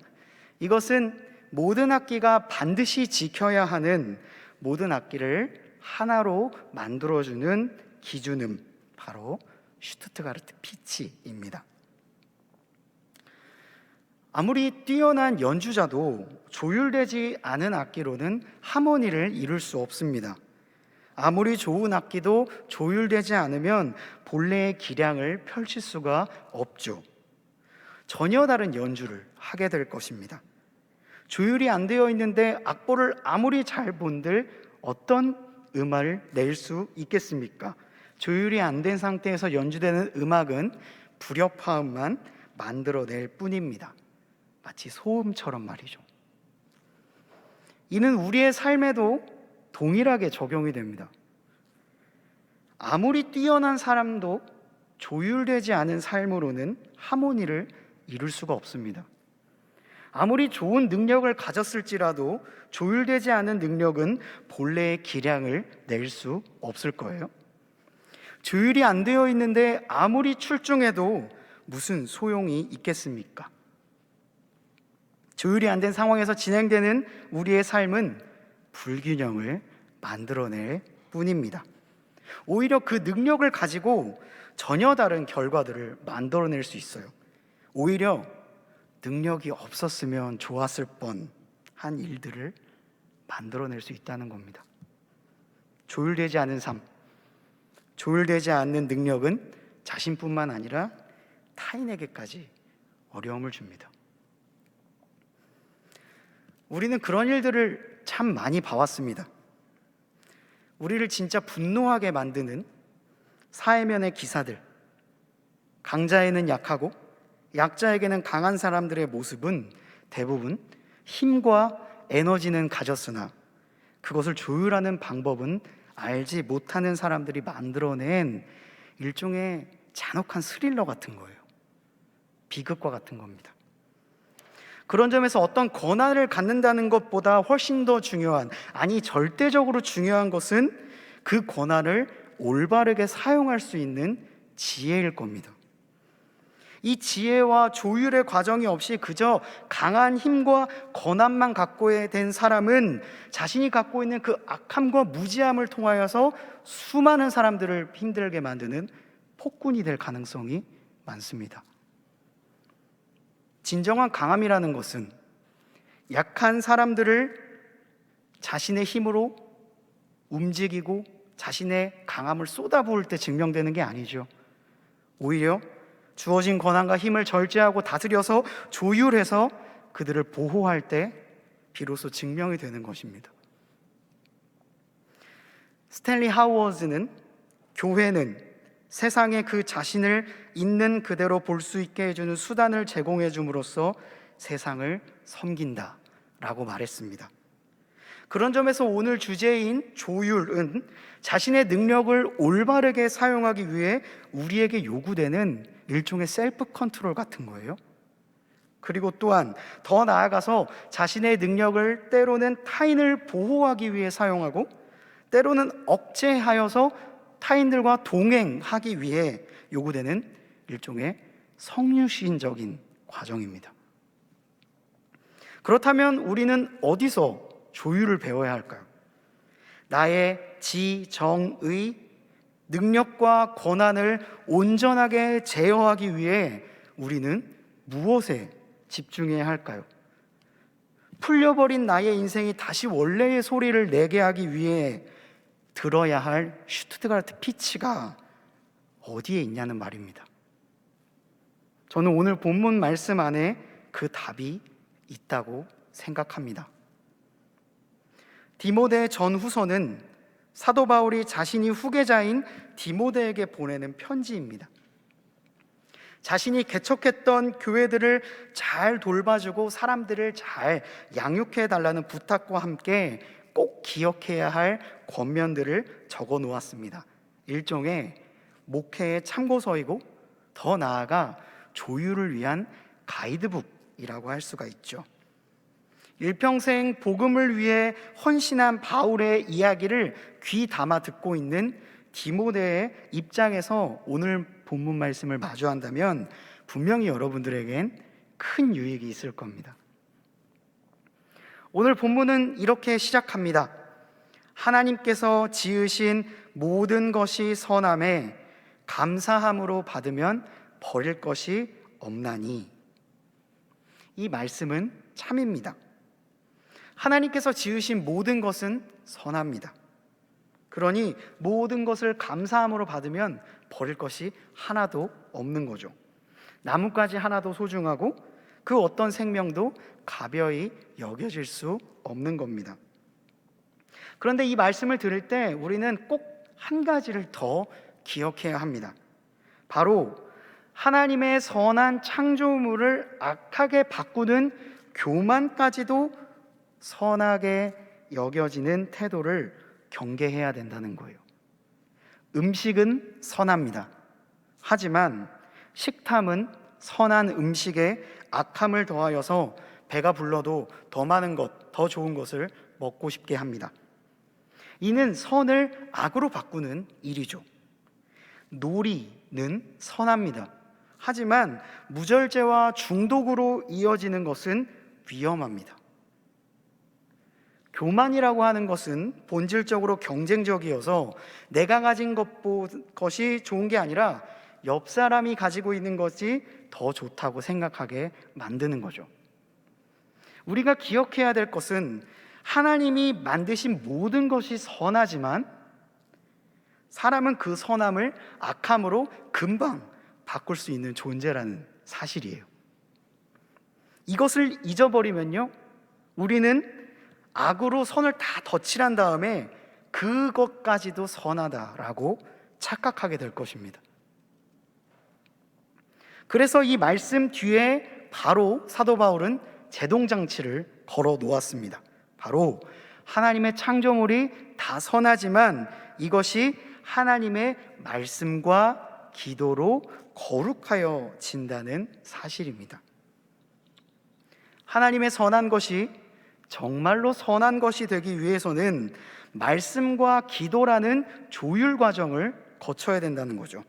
이것은 모든 악기가 반드시 지켜야 하는 모든 악기를 하나로 만들어주는 기준음, 바로 슈투트가르트 피치입니다. 아무리 뛰어난 연주자도 조율되지 않은 악기로는 하모니를 이룰 수 없습니다. 아무리 좋은 악기도 조율되지 않으면 본래의 기량을 펼칠 수가 없죠. 전혀 다른 연주를 하게 될 것입니다. 조율이 안 되어 있는데 악보를 아무리 잘 본들 어떤 음악을 낼 수 있겠습니까? 조율이 안 된 상태에서 연주되는 음악은 불협화음만 만들어낼 뿐입니다. 마치 소음처럼 말이죠. 이는 우리의 삶에도 동일하게 적용이 됩니다. 아무리 뛰어난 사람도 조율되지 않은 삶으로는 하모니를 이룰 수가 없습니다. 아무리 좋은 능력을 가졌을지라도 조율되지 않은 능력은 본래의 기량을 낼 수 없을 거예요. 조율이 안 되어 있는데 아무리 출중해도 무슨 소용이 있겠습니까? 조율이 안 된 상황에서 진행되는 우리의 삶은 불균형을 만들어낼 뿐입니다. 오히려 그 능력을 가지고 전혀 다른 결과들을 만들어낼 수 있어요. 오히려 능력이 없었으면 좋았을 뻔한 일들을 만들어낼 수 있다는 겁니다. 조율되지 않은 삶, 조율되지 않는 능력은 자신뿐만 아니라 타인에게까지 어려움을 줍니다. 우리는 그런 일들을 참 많이 봐왔습니다. 우리를 진짜 분노하게 만드는 사회면의 기사들, 강자에는 약하고 약자에게는 강한 사람들의 모습은 대부분 힘과 에너지는 가졌으나 그것을 조율하는 방법은 알지 못하는 사람들이 만들어낸 일종의 잔혹한 스릴러 같은 거예요. 비극과 같은 겁니다. 그런 점에서 어떤 권한을 갖는다는 것보다 훨씬 더 중요한, 아니 절대적으로 중요한 것은 그 권한을 올바르게 사용할 수 있는 지혜일 겁니다. 이 지혜와 조율의 과정이 없이 그저 강한 힘과 권한만 갖고 된 사람은 자신이 갖고 있는 그 악함과 무지함을 통하여서 수많은 사람들을 힘들게 만드는 폭군이 될 가능성이 많습니다. 진정한 강함이라는 것은 약한 사람들을 자신의 힘으로 움직이고 자신의 강함을 쏟아부을 때 증명되는 게 아니죠. 오히려 주어진 권한과 힘을 절제하고 다스려서 조율해서 그들을 보호할 때 비로소 증명이 되는 것입니다. 스탠리 하워즈는 교회는 세상에 그 자신을 있는 그대로 볼 수 있게 해주는 수단을 제공해 줌으로써 세상을 섬긴다 라고 말했습니다. 그런 점에서 오늘 주제인 조율은 자신의 능력을 올바르게 사용하기 위해 우리에게 요구되는 일종의 셀프 컨트롤 같은 거예요. 그리고 또한 더 나아가서 자신의 능력을 때로는 타인을 보호하기 위해 사용하고 때로는 억제하여서 타인들과 동행하기 위해 요구되는 일종의 성육신적인 과정입니다. 그렇다면 우리는 어디서 조율을 배워야 할까요? 나의 지정의 능력과 권한을 온전하게 제어하기 위해 우리는 무엇에 집중해야 할까요? 풀려버린 나의 인생이 다시 원래의 소리를 내게 하기 위해 들어야 할 슈투트가르트 피치가 어디에 있냐는 말입니다. 저는 오늘 본문 말씀 안에 그 답이 있다고 생각합니다. 디모데 전후서는 사도 바울이 자신이 후계자인 디모데에게 보내는 편지입니다. 자신이 개척했던 교회들을 잘 돌봐주고 사람들을 잘 양육해 달라는 부탁과 함께 꼭 기억해야 할 권면들을 적어 놓았습니다. 일종의 목회의 참고서이고 더 나아가 조율을 위한 가이드북이라고 할 수가 있죠. 일평생 복음을 위해 헌신한 바울의 이야기를 귀 담아 듣고 있는 디모데의 입장에서 오늘 본문 말씀을 마주한다면 분명히 여러분들에겐 큰 유익이 있을 겁니다. 오늘 본문은 이렇게 시작합니다. 하나님께서 지으신 모든 것이 선함에 감사함으로 받으면 버릴 것이 없나니. 이 말씀은 참입니다. 하나님께서 지으신 모든 것은 선합니다. 그러니 모든 것을 감사함으로 받으면 버릴 것이 하나도 없는 거죠. 나뭇가지 하나도 소중하고 그 어떤 생명도 가벼이 여겨질 수 없는 겁니다. 그런데 이 말씀을 들을 때 우리는 꼭 한 가지를 더 기억해야 합니다. 바로 하나님의 선한 창조물을 악하게 바꾸는 교만까지도 선하게 여겨지는 태도를 경계해야 된다는 거예요. 음식은 선합니다. 하지만 식탐은 선한 음식에 악함을 더하여서 배가 불러도 더 많은 것, 더 좋은 것을 먹고 싶게 합니다. 이는 선을 악으로 바꾸는 일이죠. 놀이는 선합니다. 하지만 무절제와 중독으로 이어지는 것은 위험합니다. 교만이라고 하는 것은 본질적으로 경쟁적이어서 내가 가진 것이 좋은 게 아니라 옆 사람이 가지고 있는 것이 더 좋다고 생각하게 만드는 거죠. 우리가 기억해야 될 것은 하나님이 만드신 모든 것이 선하지만 사람은 그 선함을 악함으로 금방 바꿀 수 있는 존재라는 사실이에요. 이것을 잊어버리면요, 우리는 악으로 선을 다 덧칠한 다음에 그것까지도 선하다라고 착각하게 될 것입니다. 그래서 이 말씀 뒤에 바로 사도 바울은 제동장치를 걸어 놓았습니다. 바로 하나님의 창조물이 다 선하지만 이것이 하나님의 말씀과 기도로 거룩하여진다는 사실입니다. 하나님의 선한 것이 정말로 선한 것이 되기 위해서는 말씀과 기도라는 조율 과정을 거쳐야 된다는 거죠.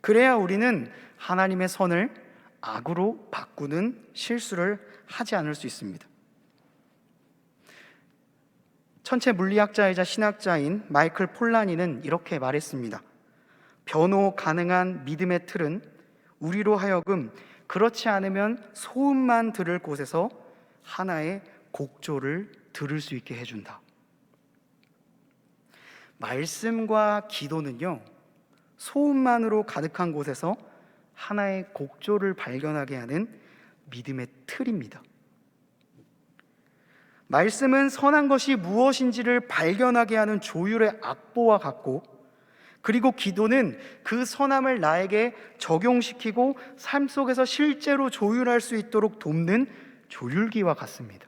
그래야 우리는 하나님의 선을 악으로 바꾸는 실수를 하지 않을 수 있습니다. 천체 물리학자이자 신학자인 마이클 폴라니는 이렇게 말했습니다. 변호 가능한 믿음의 틀은 우리로 하여금 그렇지 않으면 소음만 들을 곳에서 하나의 곡조를 들을 수 있게 해준다. 말씀과 기도는요, 소음만으로 가득한 곳에서 하나의 곡조를 발견하게 하는 믿음의 틀입니다. 말씀은 선한 것이 무엇인지를 발견하게 하는 조율의 악보와 같고, 그리고 기도는 그 선함을 나에게 적용시키고 삶 속에서 실제로 조율할 수 있도록 돕는 조율기와 같습니다.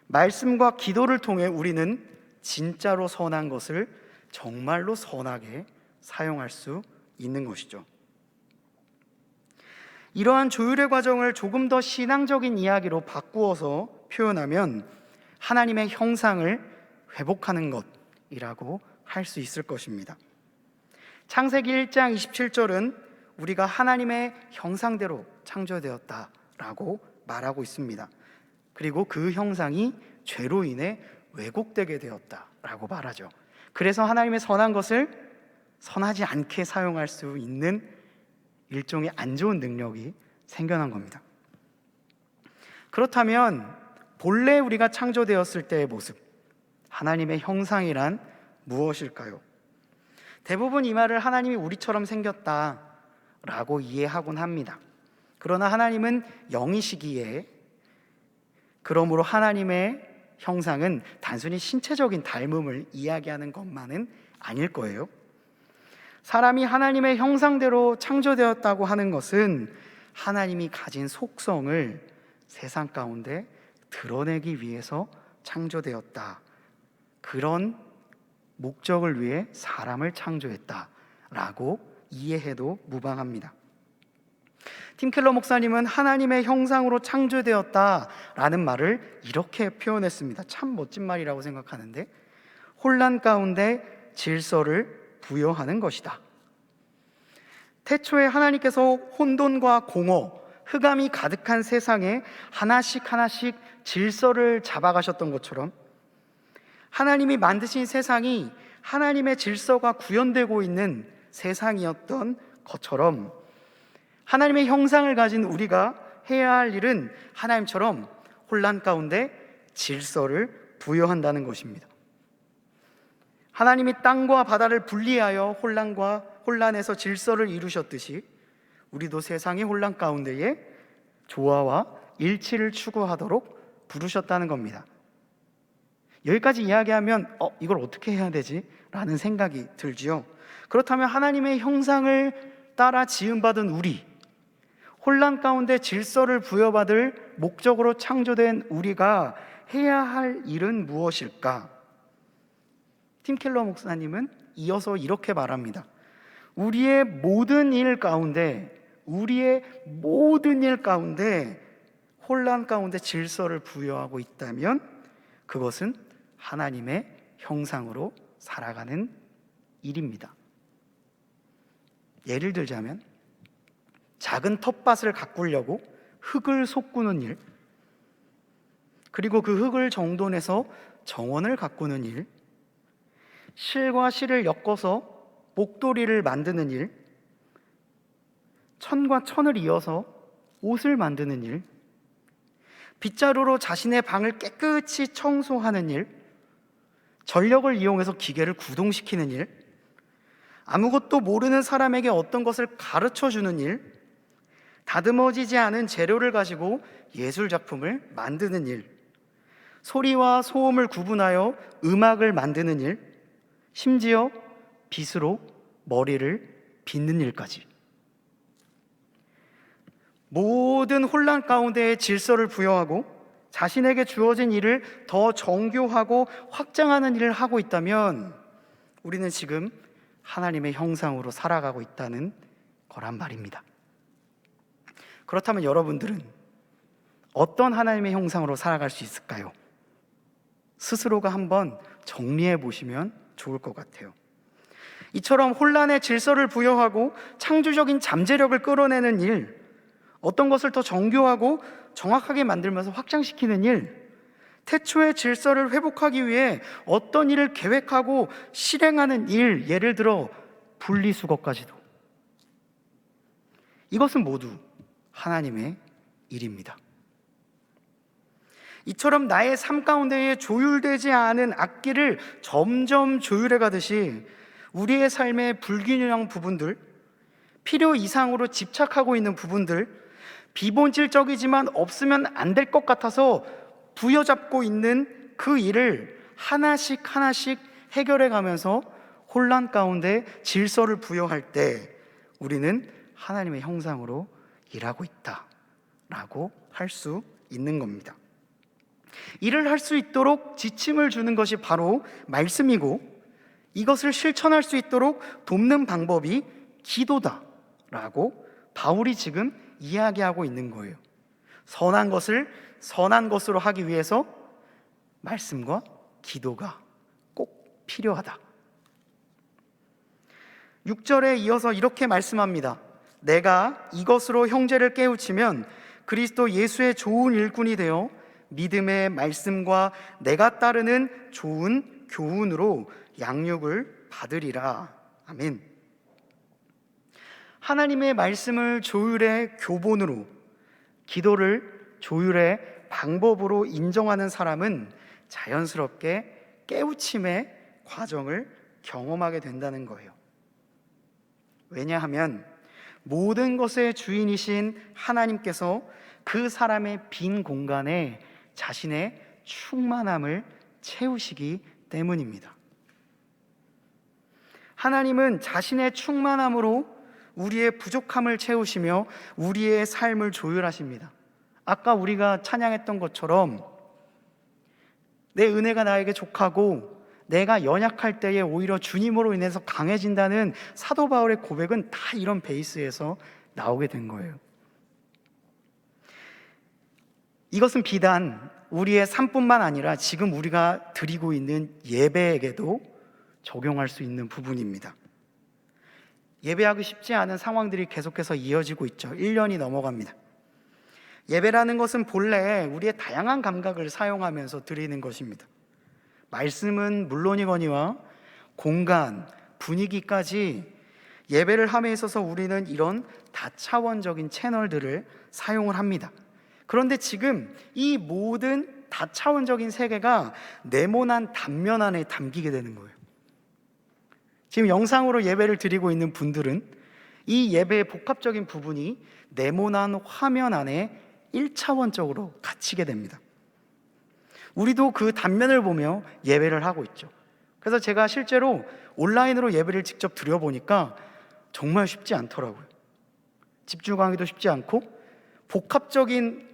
말씀과 기도를 통해 우리는 진짜로 선한 것을 정말로 선하게 사용할 수 있는 것이죠. 이러한 조율의 과정을 조금 더 신앙적인 이야기로 바꾸어서 표현하면 하나님의 형상을 회복하는 것이라고 할 수 있을 것입니다. 창세기 1장 27절은 우리가 하나님의 형상대로 창조되었다라고 말하고 있습니다. 그리고 그 형상이 죄로 인해 왜곡되게 되었다라고 말하죠. 그래서 하나님의 선한 것을 선하지 않게 사용할 수 있는 일종의 안 좋은 능력이 생겨난 겁니다. 그렇다면 본래 우리가 창조되었을 때의 모습, 하나님의 형상이란 무엇일까요? 대부분 이 말을 하나님이 우리처럼 생겼다라고 이해하곤 합니다. 그러나 하나님은 영이시기에, 그러므로 하나님의 형상은 단순히 신체적인 닮음을 이야기하는 것만은 아닐 거예요. 사람이 하나님의 형상대로 창조되었다고 하는 것은 하나님이 가진 속성을 세상 가운데 드러내기 위해서 창조되었다, 그런 목적을 위해 사람을 창조했다라고 이해해도 무방합니다. 팀 켈러 목사님은 하나님의 형상으로 창조되었다라는 말을 이렇게 표현했습니다. 참 멋진 말이라고 생각하는데, 혼란 가운데 질서를 부여하는 것이다. 태초에 하나님께서 혼돈과 공허, 흑암이 가득한 세상에 하나씩 하나씩 질서를 잡아가셨던 것처럼, 하나님이 만드신 세상이 하나님의 질서가 구현되고 있는 세상이었던 것처럼, 하나님의 형상을 가진 우리가 해야 할 일은 하나님처럼 혼란 가운데 질서를 부여한다는 것입니다. 하나님이 땅과 바다를 분리하여 혼란에서 질서를 이루셨듯이, 우리도 세상의 혼란 가운데에 조화와 일치를 추구하도록 부르셨다는 겁니다. 여기까지 이야기하면 이걸 어떻게 해야 되지? 라는 생각이 들지요. 그렇다면 하나님의 형상을 따라 지음받은 우리, 혼란 가운데 질서를 부여받을 목적으로 창조된 우리가 해야 할 일은 무엇일까? 팀 켈러 목사님은 이어서 이렇게 말합니다. 우리의 모든 일 가운데 혼란 가운데 질서를 부여하고 있다면 그것은 하나님의 형상으로 살아가는 일입니다. 예를 들자면, 작은 텃밭을 가꾸려고 흙을 솟구는 일, 그리고 그 흙을 정돈해서 정원을 가꾸는 일, 실과 실을 엮어서 목도리를 만드는 일, 천과 천을 이어서 옷을 만드는 일, 빗자루로 자신의 방을 깨끗이 청소하는 일, 전력을 이용해서 기계를 구동시키는 일, 아무것도 모르는 사람에게 어떤 것을 가르쳐주는 일, 다듬어지지 않은 재료를 가지고 예술작품을 만드는 일, 소리와 소음을 구분하여 음악을 만드는 일, 심지어 빗으로 머리를 빗는 일까지. 모든 혼란 가운데에 질서를 부여하고 자신에게 주어진 일을 더 정교하고 확장하는 일을 하고 있다면 우리는 지금 하나님의 형상으로 살아가고 있다는 거란 말입니다. 그렇다면 여러분들은 어떤 하나님의 형상으로 살아갈 수 있을까요? 스스로가 한번 정리해 보시면 좋을 것 같아요. 이처럼 혼란의 질서를 부여하고 창조적인 잠재력을 끌어내는 일, 어떤 것을 더 정교하고 정확하게 만들면서 확장시키는 일, 태초의 질서를 회복하기 위해 어떤 일을 계획하고 실행하는 일, 예를 들어 분리수거까지도, 이것은 모두 하나님의 일입니다. 이처럼 나의 삶 가운데에 조율되지 않은 악기를 점점 조율해 가듯이 우리의 삶의 불균형 부분들, 필요 이상으로 집착하고 있는 부분들, 비본질적이지만 없으면 안 될 것 같아서 부여잡고 있는 그 일을 하나씩 하나씩 해결해 가면서 혼란 가운데 질서를 부여할 때 우리는 하나님의 형상으로 일하고 있다라고 할 수 있는 겁니다. 일을 할 수 있도록 지침을 주는 것이 바로 말씀이고, 이것을 실천할 수 있도록 돕는 방법이 기도다라고 바울이 지금 이야기하고 있는 거예요. 선한 것을 선한 것으로 하기 위해서 말씀과 기도가 꼭 필요하다. 6절에 이어서 이렇게 말씀합니다. 내가 이것으로 형제를 깨우치면 그리스도 예수의 좋은 일꾼이 되어 믿음의 말씀과 내가 따르는 좋은 교훈으로 양육을 받으리라. 아멘. 하나님의 말씀을 조율의 교본으로, 기도를 조율의 방법으로 인정하는 사람은 자연스럽게 깨우침의 과정을 경험하게 된다는 거예요. 왜냐하면 모든 것의 주인이신 하나님께서 그 사람의 빈 공간에 자신의 충만함을 채우시기 때문입니다. 하나님은 자신의 충만함으로 우리의 부족함을 채우시며 우리의 삶을 조율하십니다. 아까 우리가 찬양했던 것처럼 내 은혜가 나에게 족하고 내가 연약할 때에 오히려 주님으로 인해서 강해진다는 사도 바울의 고백은 다 이런 베이스에서 나오게 된 거예요. 이것은 비단 우리의 삶뿐만 아니라 지금 우리가 드리고 있는 예배에게도 적용할 수 있는 부분입니다. 예배하기 쉽지 않은 상황들이 계속해서 이어지고 있죠. 1년이 넘어갑니다. 예배라는 것은 본래 우리의 다양한 감각을 사용하면서 드리는 것입니다. 말씀은 물론이거니와 공간, 분위기까지 예배를 함에 있어서 우리는 이런 다차원적인 채널들을 사용을 합니다. 그런데 지금 이 모든 다차원적인 세계가 네모난 단면 안에 담기게 되는 거예요. 지금 영상으로 예배를 드리고 있는 분들은 이 예배의 복합적인 부분이 네모난 화면 안에 1차원적으로 갇히게 됩니다. 우리도 그 단면을 보며 예배를 하고 있죠. 그래서 제가 실제로 온라인으로 예배를 직접 드려보니까 정말 쉽지 않더라고요. 집중하기도 쉽지 않고 복합적인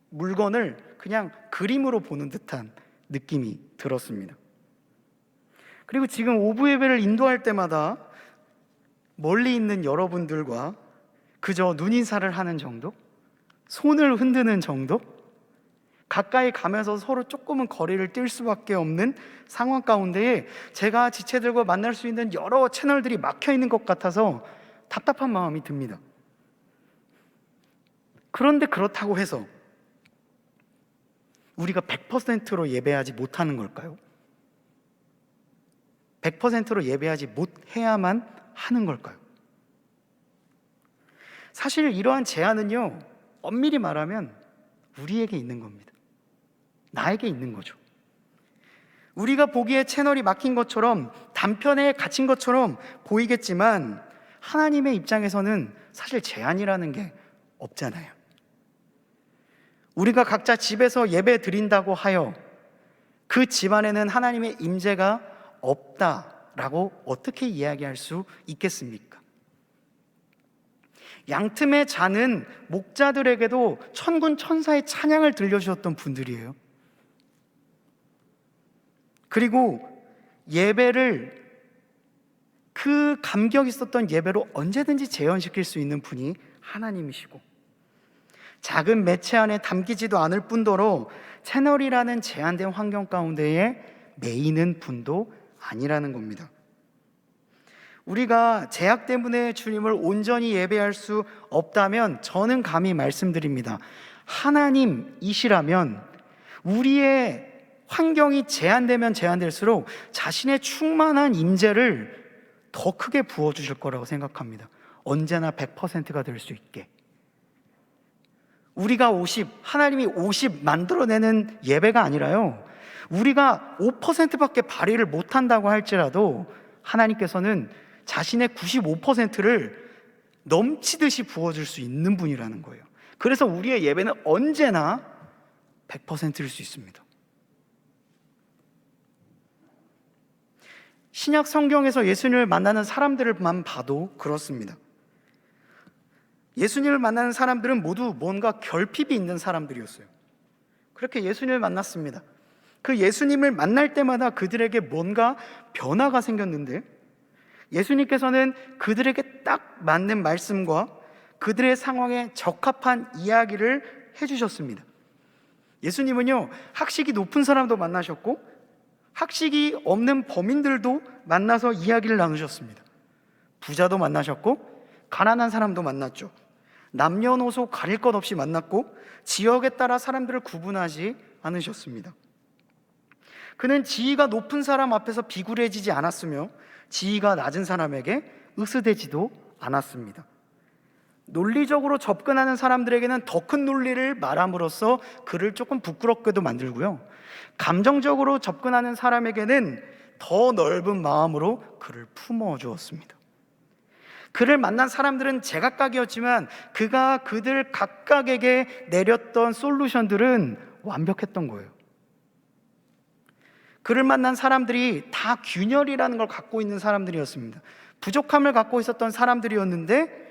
물건을 그냥 그림으로 보는 듯한 느낌이 들었습니다. 그리고 지금 오부 예배를 인도할 때마다 멀리 있는 여러분들과 그저 눈인사를 하는 정도? 손을 흔드는 정도? 가까이 가면서 서로 조금은 거리를 띨 수밖에 없는 상황 가운데에 제가 지체들과 만날 수 있는 여러 채널들이 막혀 있는 것 같아서 답답한 마음이 듭니다. 그런데 그렇다고 해서 우리가 100%로 예배하지 못하는 걸까요? 100%로 예배하지 못해야만 하는 걸까요? 사실 이러한 제한은요, 엄밀히 말하면 우리에게 있는 겁니다. 나에게 있는 거죠. 우리가 보기에 채널이 막힌 것처럼, 단편에 갇힌 것처럼 보이겠지만 하나님의 입장에서는 사실 제한이라는 게 없잖아요. 우리가 각자 집에서 예배 드린다고 하여 그 집안에는 하나님의 임재가 없다라고 어떻게 이야기할 수 있겠습니까? 양틈의 자는 목자들에게도 천군 천사의 찬양을 들려주셨던 분들이에요. 그리고 예배를 그 감격 있었던 예배로 언제든지 재현시킬 수 있는 분이 하나님이시고, 작은 매체 안에 담기지도 않을 뿐더러 채널이라는 제한된 환경 가운데에 매이는 분도 아니라는 겁니다. 우리가 제약 때문에 주님을 온전히 예배할 수 없다면 저는 감히 말씀드립니다. 하나님이시라면 우리의 환경이 제한되면 제한될수록 자신의 충만한 임재를 더 크게 부어주실 거라고 생각합니다. 언제나 100%가 될 수 있게. 우리가 50, 하나님이 50 만들어내는 예배가 아니라요, 우리가 5%밖에 발휘를 못한다고 할지라도 하나님께서는 자신의 95%를 넘치듯이 부어줄 수 있는 분이라는 거예요. 그래서 우리의 예배는 언제나 100%일 수 있습니다. 신약 성경에서 예수님을 만나는 사람들만 봐도 그렇습니다. 예수님을 만나는 사람들은 모두 뭔가 결핍이 있는 사람들이었어요. 그렇게 예수님을 만났습니다. 그 예수님을 만날 때마다 그들에게 뭔가 변화가 생겼는데, 예수님께서는 그들에게 딱 맞는 말씀과 그들의 상황에 적합한 이야기를 해주셨습니다. 예수님은요, 학식이 높은 사람도 만나셨고 학식이 없는 범인들도 만나서 이야기를 나누셨습니다. 부자도 만나셨고 가난한 사람도 만났죠. 남녀노소 가릴 것 없이 만났고 지역에 따라 사람들을 구분하지 않으셨습니다. 그는 지위가 높은 사람 앞에서 비굴해지지 않았으며 지위가 낮은 사람에게 으스대지도 않았습니다. 논리적으로 접근하는 사람들에게는 더 큰 논리를 말함으로써 그를 조금 부끄럽게도 만들고요, 감정적으로 접근하는 사람에게는 더 넓은 마음으로 그를 품어주었습니다. 그를 만난 사람들은 제각각이었지만 그가 그들 각각에게 내렸던 솔루션들은 완벽했던 거예요. 그를 만난 사람들이 다 균열이라는 걸 갖고 있는 사람들이었습니다. 부족함을 갖고 있었던 사람들이었는데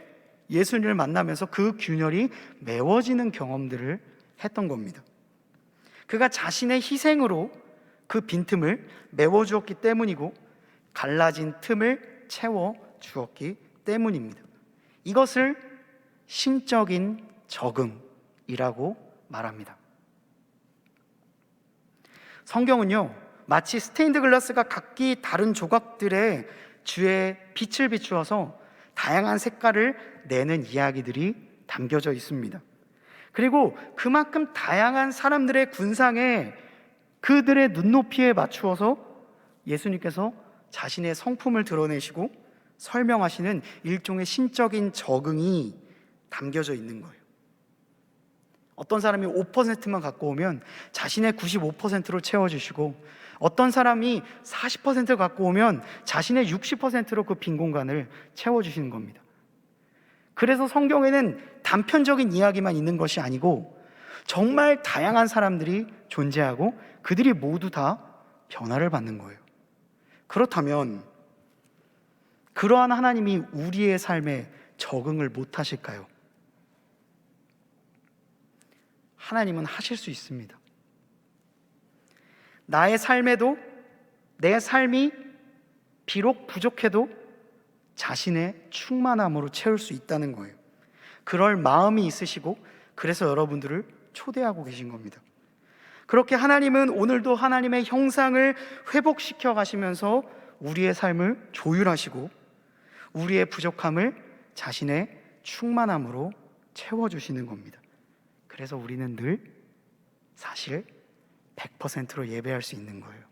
예수님을 만나면서 그 균열이 메워지는 경험들을 했던 겁니다. 그가 자신의 희생으로 그 빈틈을 메워주었기 때문이고 갈라진 틈을 채워주었기 때문입니다. 이것을 신적인 적응이라고 말합니다. 성경은요, 마치 스테인드 글라스가 각기 다른 조각들의 주에 빛을 비추어서 다양한 색깔을 내는 이야기들이 담겨져 있습니다. 그리고 그만큼 다양한 사람들의 군상에 그들의 눈높이에 맞추어서 예수님께서 자신의 성품을 드러내시고 설명하시는 일종의 신적인 적응이 담겨져 있는 거예요. 어떤 사람이 5%만 갖고 오면 자신의 95%로 채워주시고, 어떤 사람이 40% 갖고 오면 자신의 60%로 그 빈 공간을 채워주시는 겁니다. 그래서 성경에는 단편적인 이야기만 있는 것이 아니고 정말 다양한 사람들이 존재하고 그들이 모두 다 변화를 받는 거예요. 그렇다면 그러한 하나님이 우리의 삶에 적응을 못 하실까요? 하나님은 하실 수 있습니다. 나의 삶에도, 내 삶이 비록 부족해도 자신의 충만함으로 채울 수 있다는 거예요. 그럴 마음이 있으시고 그래서 여러분들을 초대하고 계신 겁니다. 그렇게 하나님은 오늘도 하나님의 형상을 회복시켜 가시면서 우리의 삶을 조율하시고 우리의 부족함을 자신의 충만함으로 채워주시는 겁니다. 그래서 우리는 늘 사실 100%로 예배할 수 있는 거예요.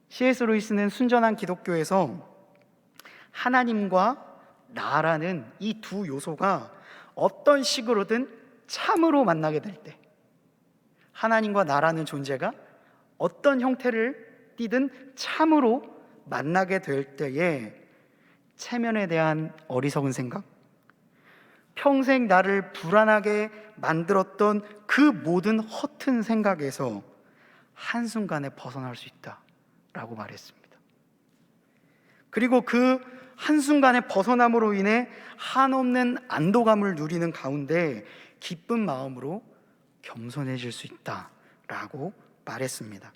C.S. 루이스는 순전한 기독교에서 하나님과 나라는 이 두 요소가 어떤 식으로든 참으로 만나게 될 때, 하나님과 나라는 존재가 어떤 형태를 띠든 참으로 만나게 될 때에 체면에 대한 어리석은 생각, 평생 나를 불안하게 만들었던 그 모든 허튼 생각에서 한순간에 벗어날 수 있다라고 말했습니다. 그리고 그 한순간에 벗어남으로 인해 한없는 안도감을 누리는 가운데 기쁜 마음으로 겸손해질 수 있다라고 말했습니다.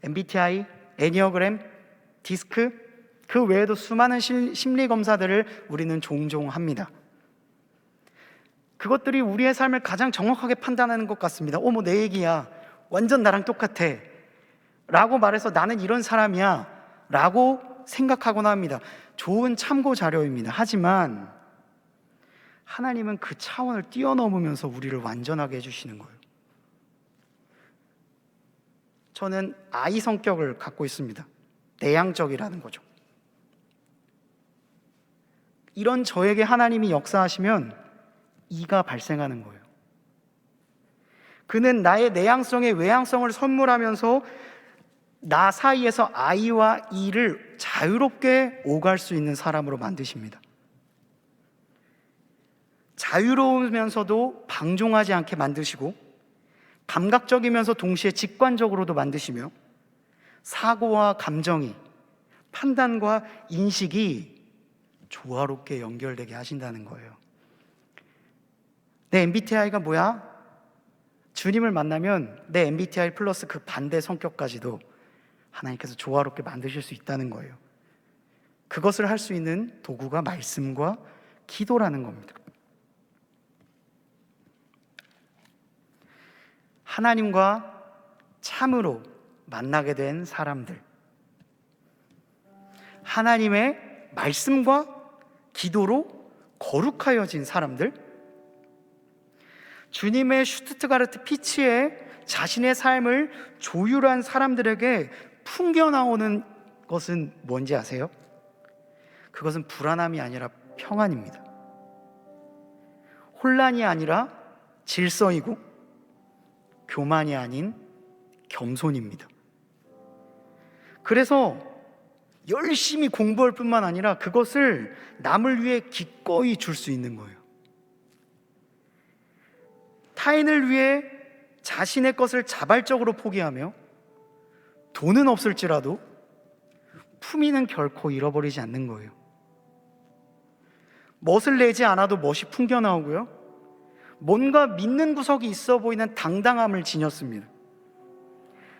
MBTI, 애니어그램, 디스크, 그 외에도 수많은 심리 검사들을 우리는 종종 합니다. 그것들이 우리의 삶을 가장 정확하게 판단하는 것 같습니다. 어머, 내 얘기야, 완전 나랑 똑같아 라고 말해서 나는 이런 사람이야 라고 생각하곤 합니다. 좋은 참고 자료입니다. 하지만 하나님은 그 차원을 뛰어넘으면서 우리를 완전하게 해주시는 거예요. 저는 아이 성격을 갖고 있습니다. 내향적이라는 거죠. 이런 저에게 하나님이 역사하시면 이가 발생하는 거예요. 그는 나의 내향성에 외향성을 선물하면서 나 사이에서 I와 E를 자유롭게 오갈 수 있는 사람으로 만드십니다. 자유로우면서도 방종하지 않게 만드시고, 감각적이면서 동시에 직관적으로도 만드시며, 사고와 감정이, 판단과 인식이 조화롭게 연결되게 하신다는 거예요. 내 MBTI가 뭐야? 주님을 만나면 내 MBTI 플러스 그 반대 성격까지도 하나님께서 조화롭게 만드실 수 있다는 거예요. 그것을 할 수 있는 도구가 말씀과 기도라는 겁니다. 하나님과 참으로 만나게 된 사람들, 하나님의 말씀과 기도로 거룩하여진 사람들, 주님의 슈투트가르트 피치에 자신의 삶을 조율한 사람들에게 풍겨나오는 것은 뭔지 아세요? 그것은 불안함이 아니라 평안입니다. 혼란이 아니라 질서이고, 교만이 아닌 겸손입니다. 그래서 열심히 공부할 뿐만 아니라 그것을 남을 위해 기꺼이 줄 수 있는 거예요. 타인을 위해 자신의 것을 자발적으로 포기하며, 돈은 없을지라도 품위는 결코 잃어버리지 않는 거예요. 멋을 내지 않아도 멋이 풍겨나오고요, 뭔가 믿는 구석이 있어 보이는 당당함을 지녔습니다.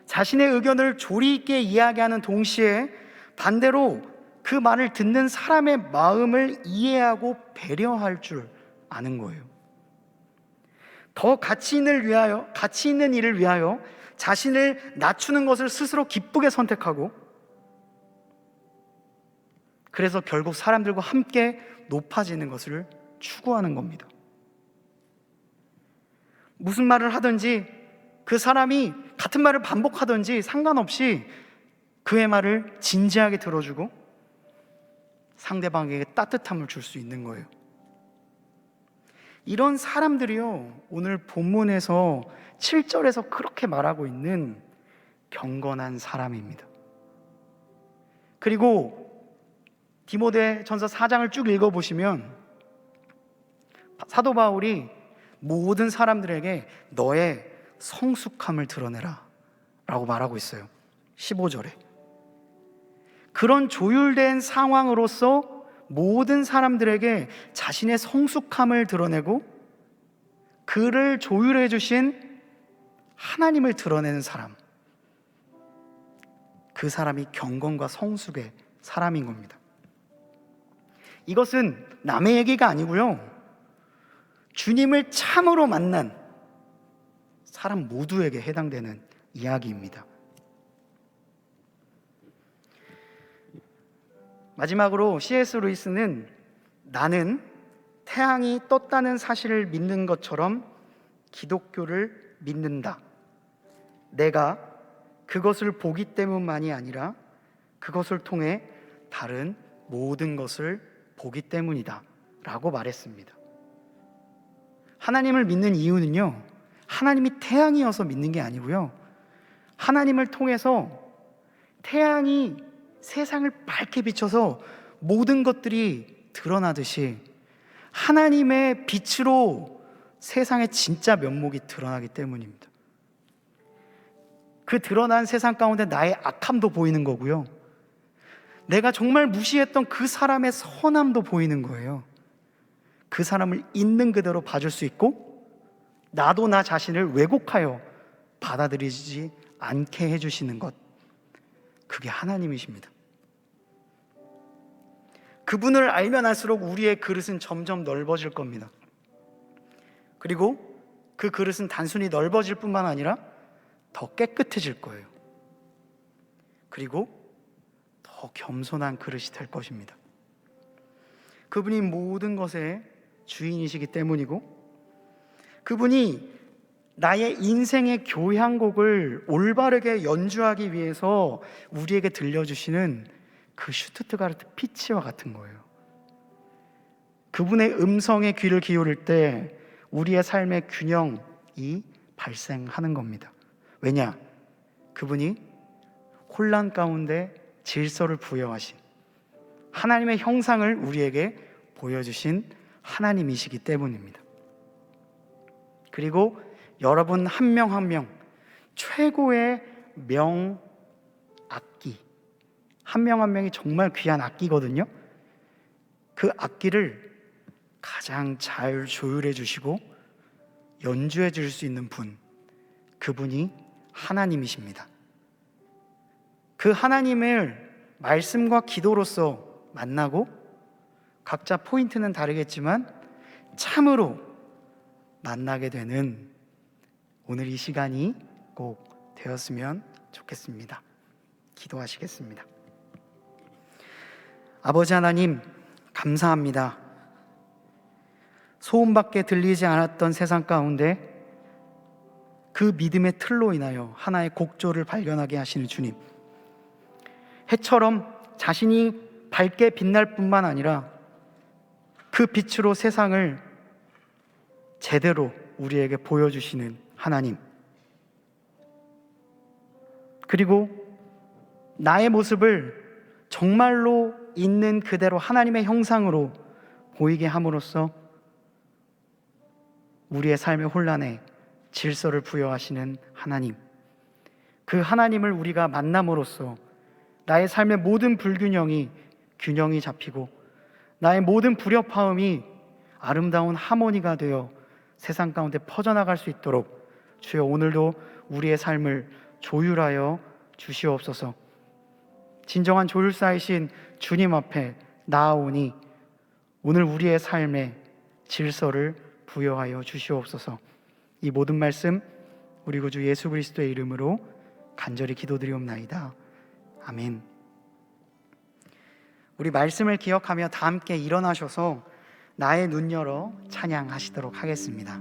자신의 의견을 조리 있게 이야기하는 동시에 반대로 그 말을 듣는 사람의 마음을 이해하고 배려할 줄 아는 거예요. 더 가치 있는 일을 위하여 자신을 낮추는 것을 스스로 기쁘게 선택하고, 그래서 결국 사람들과 함께 높아지는 것을 추구하는 겁니다. 무슨 말을 하든지, 그 사람이 같은 말을 반복하든지 상관없이 그의 말을 진지하게 들어주고 상대방에게 따뜻함을 줄 수 있는 거예요. 이런 사람들이요, 오늘 본문에서 7절에서 그렇게 말하고 있는 경건한 사람입니다. 그리고 디모데전서 4장을 쭉 읽어보시면 사도 바울이 모든 사람들에게 너의 성숙함을 드러내라 라고 말하고 있어요. 15절에 그런 조율된 상황으로서 모든 사람들에게 자신의 성숙함을 드러내고 그를 조율해 주신 하나님을 드러내는 사람, 그 사람이 경건과 성숙의 사람인 겁니다. 이것은 남의 얘기가 아니고요, 주님을 참으로 만난 사람 모두에게 해당되는 이야기입니다. 마지막으로 C.S. 루이스는 나는 태양이 떴다는 사실을 믿는 것처럼 기독교를 믿는다. 내가 그것을 보기 때문만이 아니라 그것을 통해 다른 모든 것을 보기 때문이다 라고 말했습니다. 하나님을 믿는 이유는요, 하나님이 태양이어서 믿는 게 아니고요, 하나님을 통해서 태양이 세상을 밝게 비춰서 모든 것들이 드러나듯이 하나님의 빛으로 세상의 진짜 면목이 드러나기 때문입니다. 그 드러난 세상 가운데 나의 악함도 보이는 거고요, 내가 정말 무시했던 그 사람의 선함도 보이는 거예요. 그 사람을 있는 그대로 봐줄 수 있고, 나도 나 자신을 왜곡하여 받아들이지 않게 해주시는 것, 그게 하나님이십니다. 그분을 알면 알수록 우리의 그릇은 점점 넓어질 겁니다. 그리고 그 그릇은 단순히 넓어질 뿐만 아니라 더 깨끗해질 거예요. 그리고 더 겸손한 그릇이 될 것입니다. 그분이 모든 것의 주인이시기 때문이고, 그분이 나의 인생의 교향곡을 올바르게 연주하기 위해서 우리에게 들려주시는 그 슈투트가르트 피치와 같은 거예요. 그분의 음성에 귀를 기울일 때 우리의 삶의 균형이 발생하는 겁니다. 왜냐? 그분이 혼란 가운데 질서를 부여하신 하나님의 형상을 우리에게 보여주신 하나님이시기 때문입니다. 그리고 여러분 한 명 한 명 최고의 명악기, 한 명 한 명이 정말 귀한 악기거든요. 그 악기를 가장 잘 조율해 주시고 연주해 줄 수 있는 분, 그분이 하나님이십니다. 그 하나님을 말씀과 기도로서 만나고 각자 포인트는 다르겠지만 참으로 만나게 되는 오늘 이 시간이 꼭 되었으면 좋겠습니다. 기도하시겠습니다. 아버지 하나님, 감사합니다. 소음밖에 들리지 않았던 세상 가운데 그 믿음의 틀로 인하여 하나의 곡조를 발견하게 하시는 주님, 해처럼 자신이 밝게 빛날 뿐만 아니라 그 빛으로 세상을 제대로 우리에게 보여주시는 하나님, 그리고 나의 모습을 정말로 있는 그대로 하나님의 형상으로 보이게 함으로써 우리의 삶의 혼란에 질서를 부여하시는 하나님, 그 하나님을 우리가 만남으로써 나의 삶의 모든 불균형이 균형이 잡히고 나의 모든 불협화음이 아름다운 하모니가 되어 세상 가운데 퍼져나갈 수 있도록 주여 오늘도 우리의 삶을 조율하여 주시옵소서. 진정한 조율사이신 주님 앞에 나아오니 오늘 우리의 삶에 질서를 부여하여 주시옵소서. 이 모든 말씀 우리 구주 예수 그리스도의 이름으로 간절히 기도드리옵나이다. 아멘. 우리 말씀을 기억하며 다 함께 일어나셔서 나의 눈 열어 찬양하시도록 하겠습니다.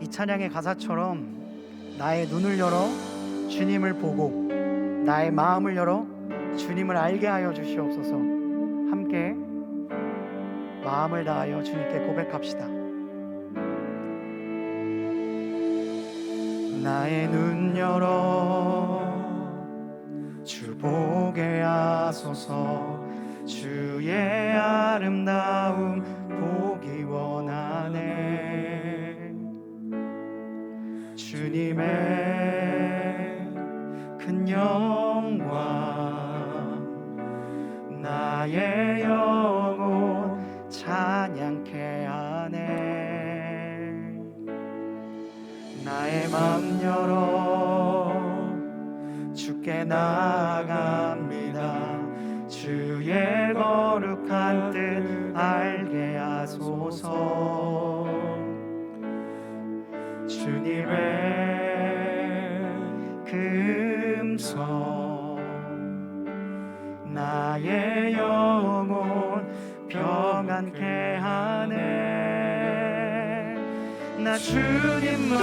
이 찬양의 가사처럼 나의 눈을 열어 주님을 보고 나의 마음을 열어 주님을 알게 하여 주시옵소서. 함께 마음을 다하여 주님께 고백합시다. 나의 눈 열어 주 보게 하소서. 주의 아름다움 보기 원하네. 주님의 큰 영광 나의 영혼 찬양케 하네. 나의 맘 열어 주께 나아갑니다. 주의 거룩한 뜻 알게 하소서. 주님의 음성 나의 영혼 평안케 하네. 나 주님만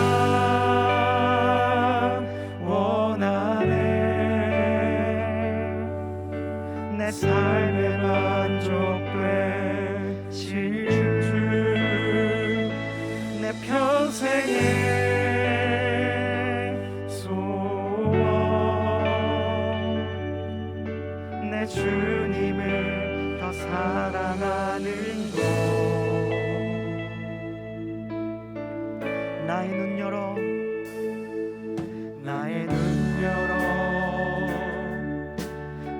원하네. 내 삶에 만족되실 주, 내 평생의 소원, 내 주님을 더 사랑하는 것. 나의 눈 열어 나의 눈 열어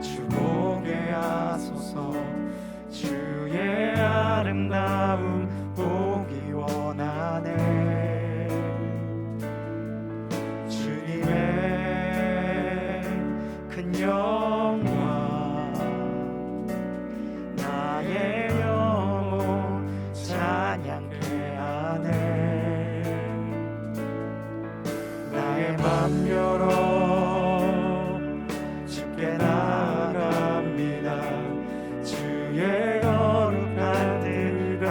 주 보게 하소서. 주의 아름다움 보기 원하네. 주님의 큰 영광 나의 영혼 찬양케 하네. 나의 맘 열어 주께 나아갑니다. 주의 거룩한 뜻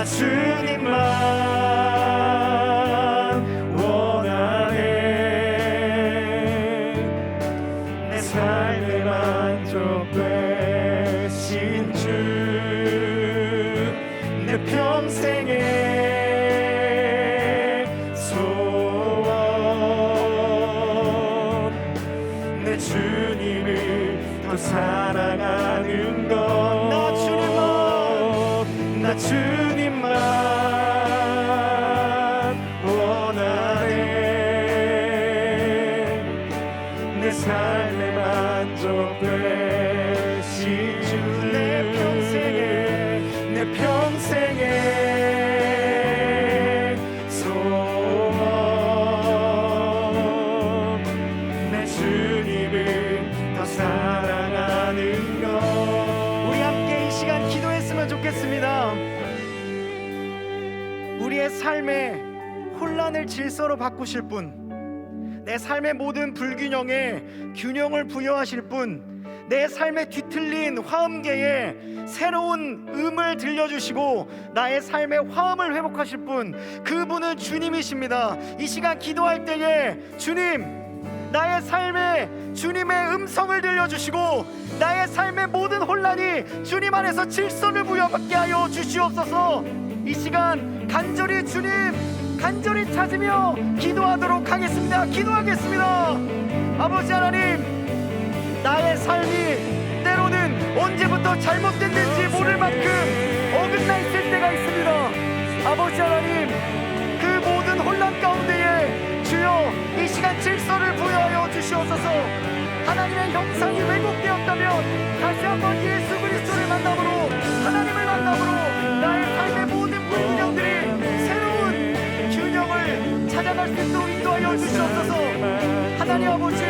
나 주님만 원하네. 내 삶의 만족 되신 주, 내 평생의 소원, 내 주님을 더 사랑하는 것. 나 주님만 원하네. 내 삶의 만족 되신 주, 내 평생의 소원, 내 주님을 더 사랑하는 것. 우리 함께 이 시간 기도했으면 좋겠습니다. 우리의 삶의 혼란을 질서로 바꾸실 분, 내 삶의 모든 불균형에 균형을 부여하실 분, 내 삶의 뒤틀린 화음계에 새로운 음을 들려주시고 나의 삶의 화음을 회복하실 분, 그분은 주님이십니다. 이 시간 기도할 때에 주님, 나의 삶에 주님의 음성을 들려주시고 나의 삶의 모든 혼란이 주님 안에서 질서를 부여받게 하여 주시옵소서. 이 시간 간절히 주님 간절히 찾으며 기도하도록 하겠습니다. 기도하겠습니다. 아버지 하나님, 나의 삶이 때로는 언제부터 잘못됐는지 모를 만큼 어긋나 있을 때가 있습니다. 아버지 하나님, 그 모든 혼란 가운데에 주여 이 시간 질서를 부여하여 주시옵소서. 하나님의 형상이 왜곡되었다면 다시 한번 예수 그리스도를 만남으로, 하나님을 만남으로 나의 삶의 모든 불균형들이 새로운 균형을 찾아갈 수 있도록 인도하여 주시옵소서. 하나님 아버지,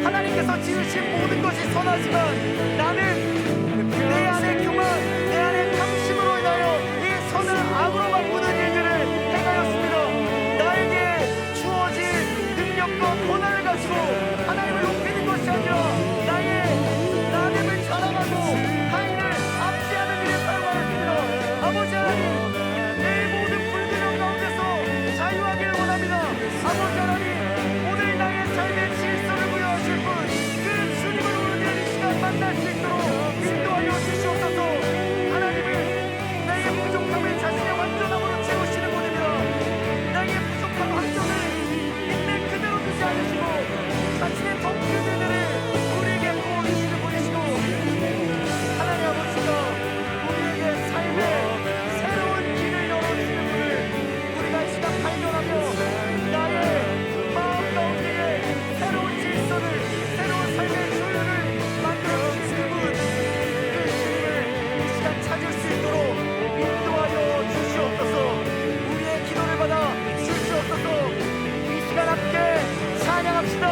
하나님께서 지으신 모든 것이 선하지만 나는 내 안의 교만, 내 안의 탐심으로 인하여 이 선을 악으로 바꾸는 일들을 행하였습니다. 나에게 주어진 능력과 권한을 가지고 하나님을 높이는 것이 아니라 나됨을 자랑하고 타인을 압제하는 일에 사용하였습니다. 아버지 하나님, 내 모든 불균형 가운데서 자유하기를 원합니다. 아버지 하나님, 오늘 나의 삶의 질서를 부여하실 분, 그 주님을 오늘 이 시간 만날 수 있도록 인도하여 주시옵소서. 하나님을 나의 부족함을 자신의 완전함으로 채우시는 분입니다. 나의 부족한 환경을 있는 그대로 두지 않으시고 자신의 덩크들을 우리에게 부어주시는 분이시고, 하나님 아버지가 우리에게 삶의 새로운 길을 열어주시는 분을 우리가 이 시간 발견하며 나의 마음 가운데에 새로운 질서를, 새로운 삶의 조율을 만들어주시는 분, 그 주님을 이 시간 찾을 수 있도록 인도하여 주시옵소서. 우리의 기도를 받아 주시옵소서. 이 시간 함께 찬양합시다.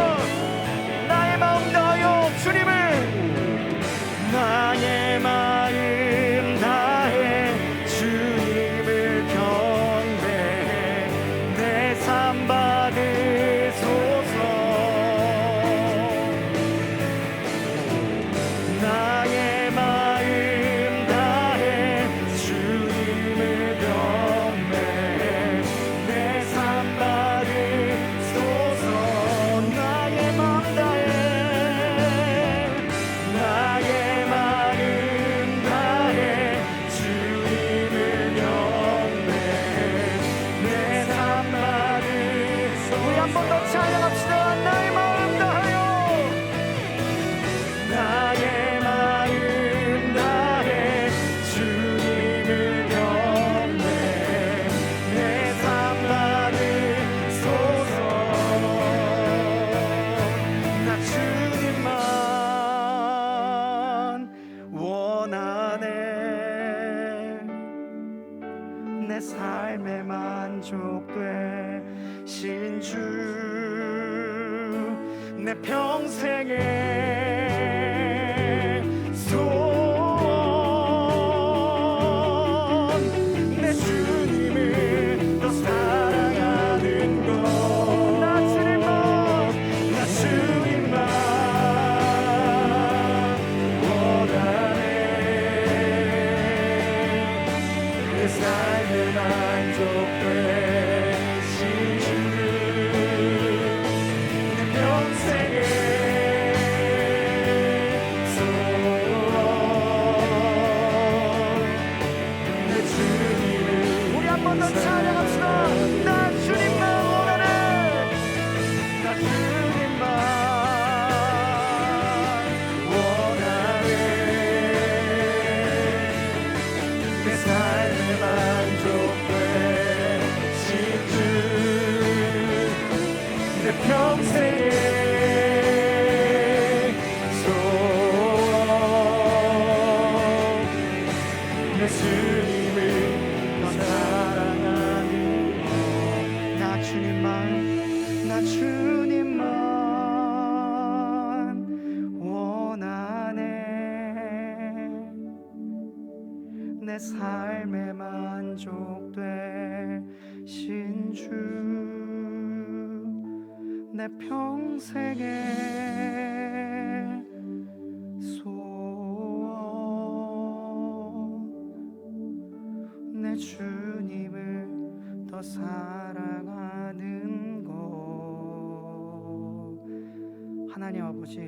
나의 마음 다하여 주님을, 나의 마음 다해 주님을 경배해 내 삶 받으소서. 나의 마음 다해 주님을 경배해 내 삶 받으소서. 나의 마음 다해, 나의 마음 다해 주님을 경배해 내 삶 받으소서. 우리 한 번 더 찬양합시다. 나의 마음 다하여, 나의 마음 다해 주님을 경배해 내 삶 받으소서. 나 주님만 원하네. 내 삶에 만족되신 주, 내 평생의 소원, 내 주님을 더 사랑하는 것. 나 주님만 원하네. 내 삶의 삶에 만족되신 주 내 평생의 소원 내 주님을 우리 한 번 더 찬양합시다. 나 주님만 원하네. 나 주님만 원하네. 내 삶에 만족되신 주 내 평생의 소원 내 주님을 더 사랑하는 나 주님만 원하네. 내 삶에 만족되신 주 내 평생의 소원 내 주님을 더 사랑하는 것. 하나님 아버지,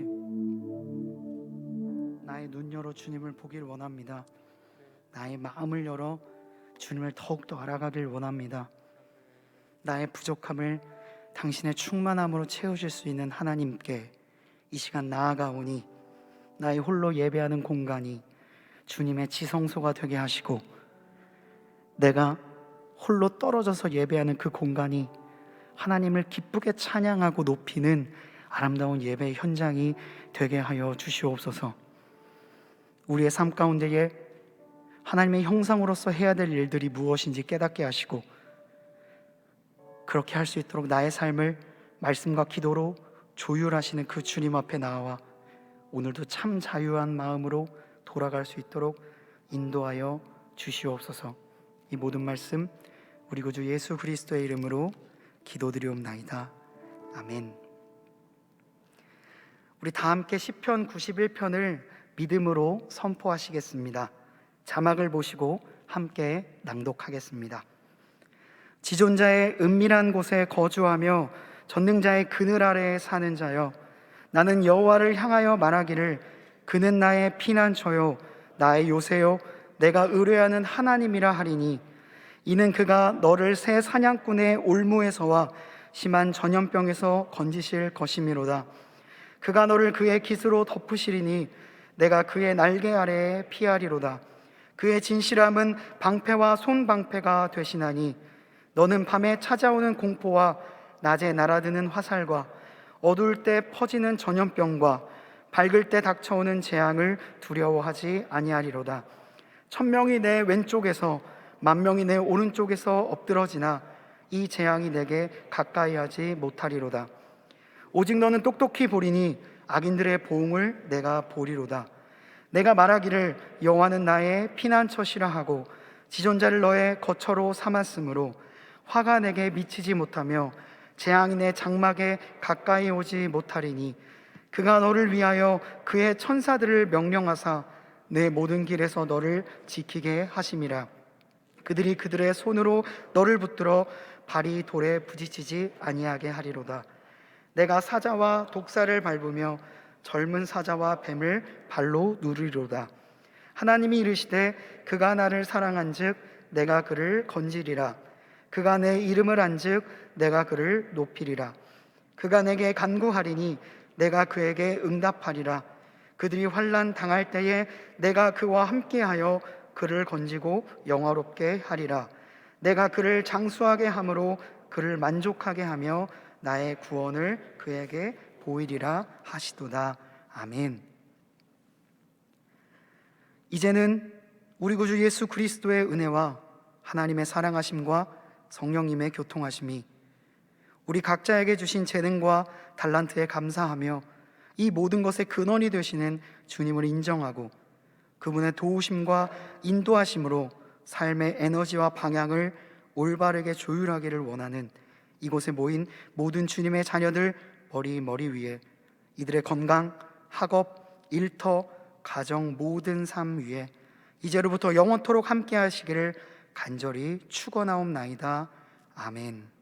나의 눈 열어 주님을 보길 원합니다. 나의 마음을 열어 주님을 더욱더 알아가길 원합니다. 나의 부족함을 당신의 충만함으로 채우실 수 있는 하나님께 이 시간 나아가오니 나의 홀로 예배하는 공간이 주님의 지성소가 되게 하시고 내가 홀로 떨어져서 예배하는 그 공간이 하나님을 기쁘게 찬양하고 높이는 아름다운 예배의 현장이 되게 하여 주시옵소서. 우리의 삶 가운데에 하나님의 형상으로서 해야 될 일들이 무엇인지 깨닫게 하시고 그렇게 할 수 있도록 나의 삶을 말씀과 기도로 조율하시는 그 주님 앞에 나와 오늘도 참 자유한 마음으로 돌아갈 수 있도록 인도하여 주시옵소서. 이 모든 말씀 우리 구주 예수 그리스도의 이름으로 기도드리옵나이다. 아멘. 우리 다 함께 시편 91편을 믿음으로 선포하시겠습니다. 자막을 보시고 함께 낭독하겠습니다. 지존자의 은밀한 곳에 거주하며 전능자의 그늘 아래에 사는 자여, 나는 여호와를 향하여 말하기를 그는 나의 피난처요 나의 요새요 내가 의뢰하는 하나님이라 하리니 이는 그가 너를 새 사냥꾼의 올무에서와 심한 전염병에서 건지실 것이미로다. 그가 너를 그의 깃으로 덮으시리니 내가 그의 날개 아래에 피하리로다. 그의 진실함은 방패와 손방패가 되시나니 너는 밤에 찾아오는 공포와 낮에 날아드는 화살과 어두울 때 퍼지는 전염병과 밝을 때 닥쳐오는 재앙을 두려워하지 아니하리로다. 1000명이 내 왼쪽에서 10,000명이 내 오른쪽에서 엎드러지나 이 재앙이 내게 가까이 하지 못하리로다. 오직 너는 똑똑히 보리니 악인들의 보응을 내가 보리로다. 내가 말하기를 여호와는 나의 피난처시라 하고 지존자를 너의 거처로 삼았으므로 화가 내게 미치지 못하며 재앙이 내 장막에 가까이 오지 못하리니 그가 너를 위하여 그의 천사들을 명령하사 내 모든 길에서 너를 지키게 하심이라. 그들이 그들의 손으로 너를 붙들어 발이 돌에 부딪히지 아니하게 하리로다. 내가 사자와 독사를 밟으며 젊은 사자와 뱀을 발로 누르리로다. 하나님이 이르시되 그가 나를 사랑한즉 내가 그를 건지리라. 그가 내 이름을 안즉 내가 그를 높이리라. 그가 내게 간구하리니 내가 그에게 응답하리라. 그들이 환난 당할 때에 내가 그와 함께하여 그를 건지고 영화롭게 하리라. 내가 그를 장수하게 함으로 그를 만족하게 하며 나의 구원을 그에게 보이리라 하시도다. 아멘. 이제는 우리 구주 예수 그리스도의 은혜와 하나님의 사랑하심과 성령님의 교통하심이 우리 각자에게 주신 재능과 달란트에 감사하며 이 모든 것의 근원이 되시는 주님을 인정하고 그분의 도우심과 인도하심으로 삶의 에너지와 방향을 올바르게 조율하기를 원하는 이곳에 모인 모든 주님의 자녀들 머리 위에 이들의 건강, 학업, 일터, 가정 모든 삶 위에 이제로부터 영원토록 함께 하시기를 간절히 축원하옵나이다. 아멘.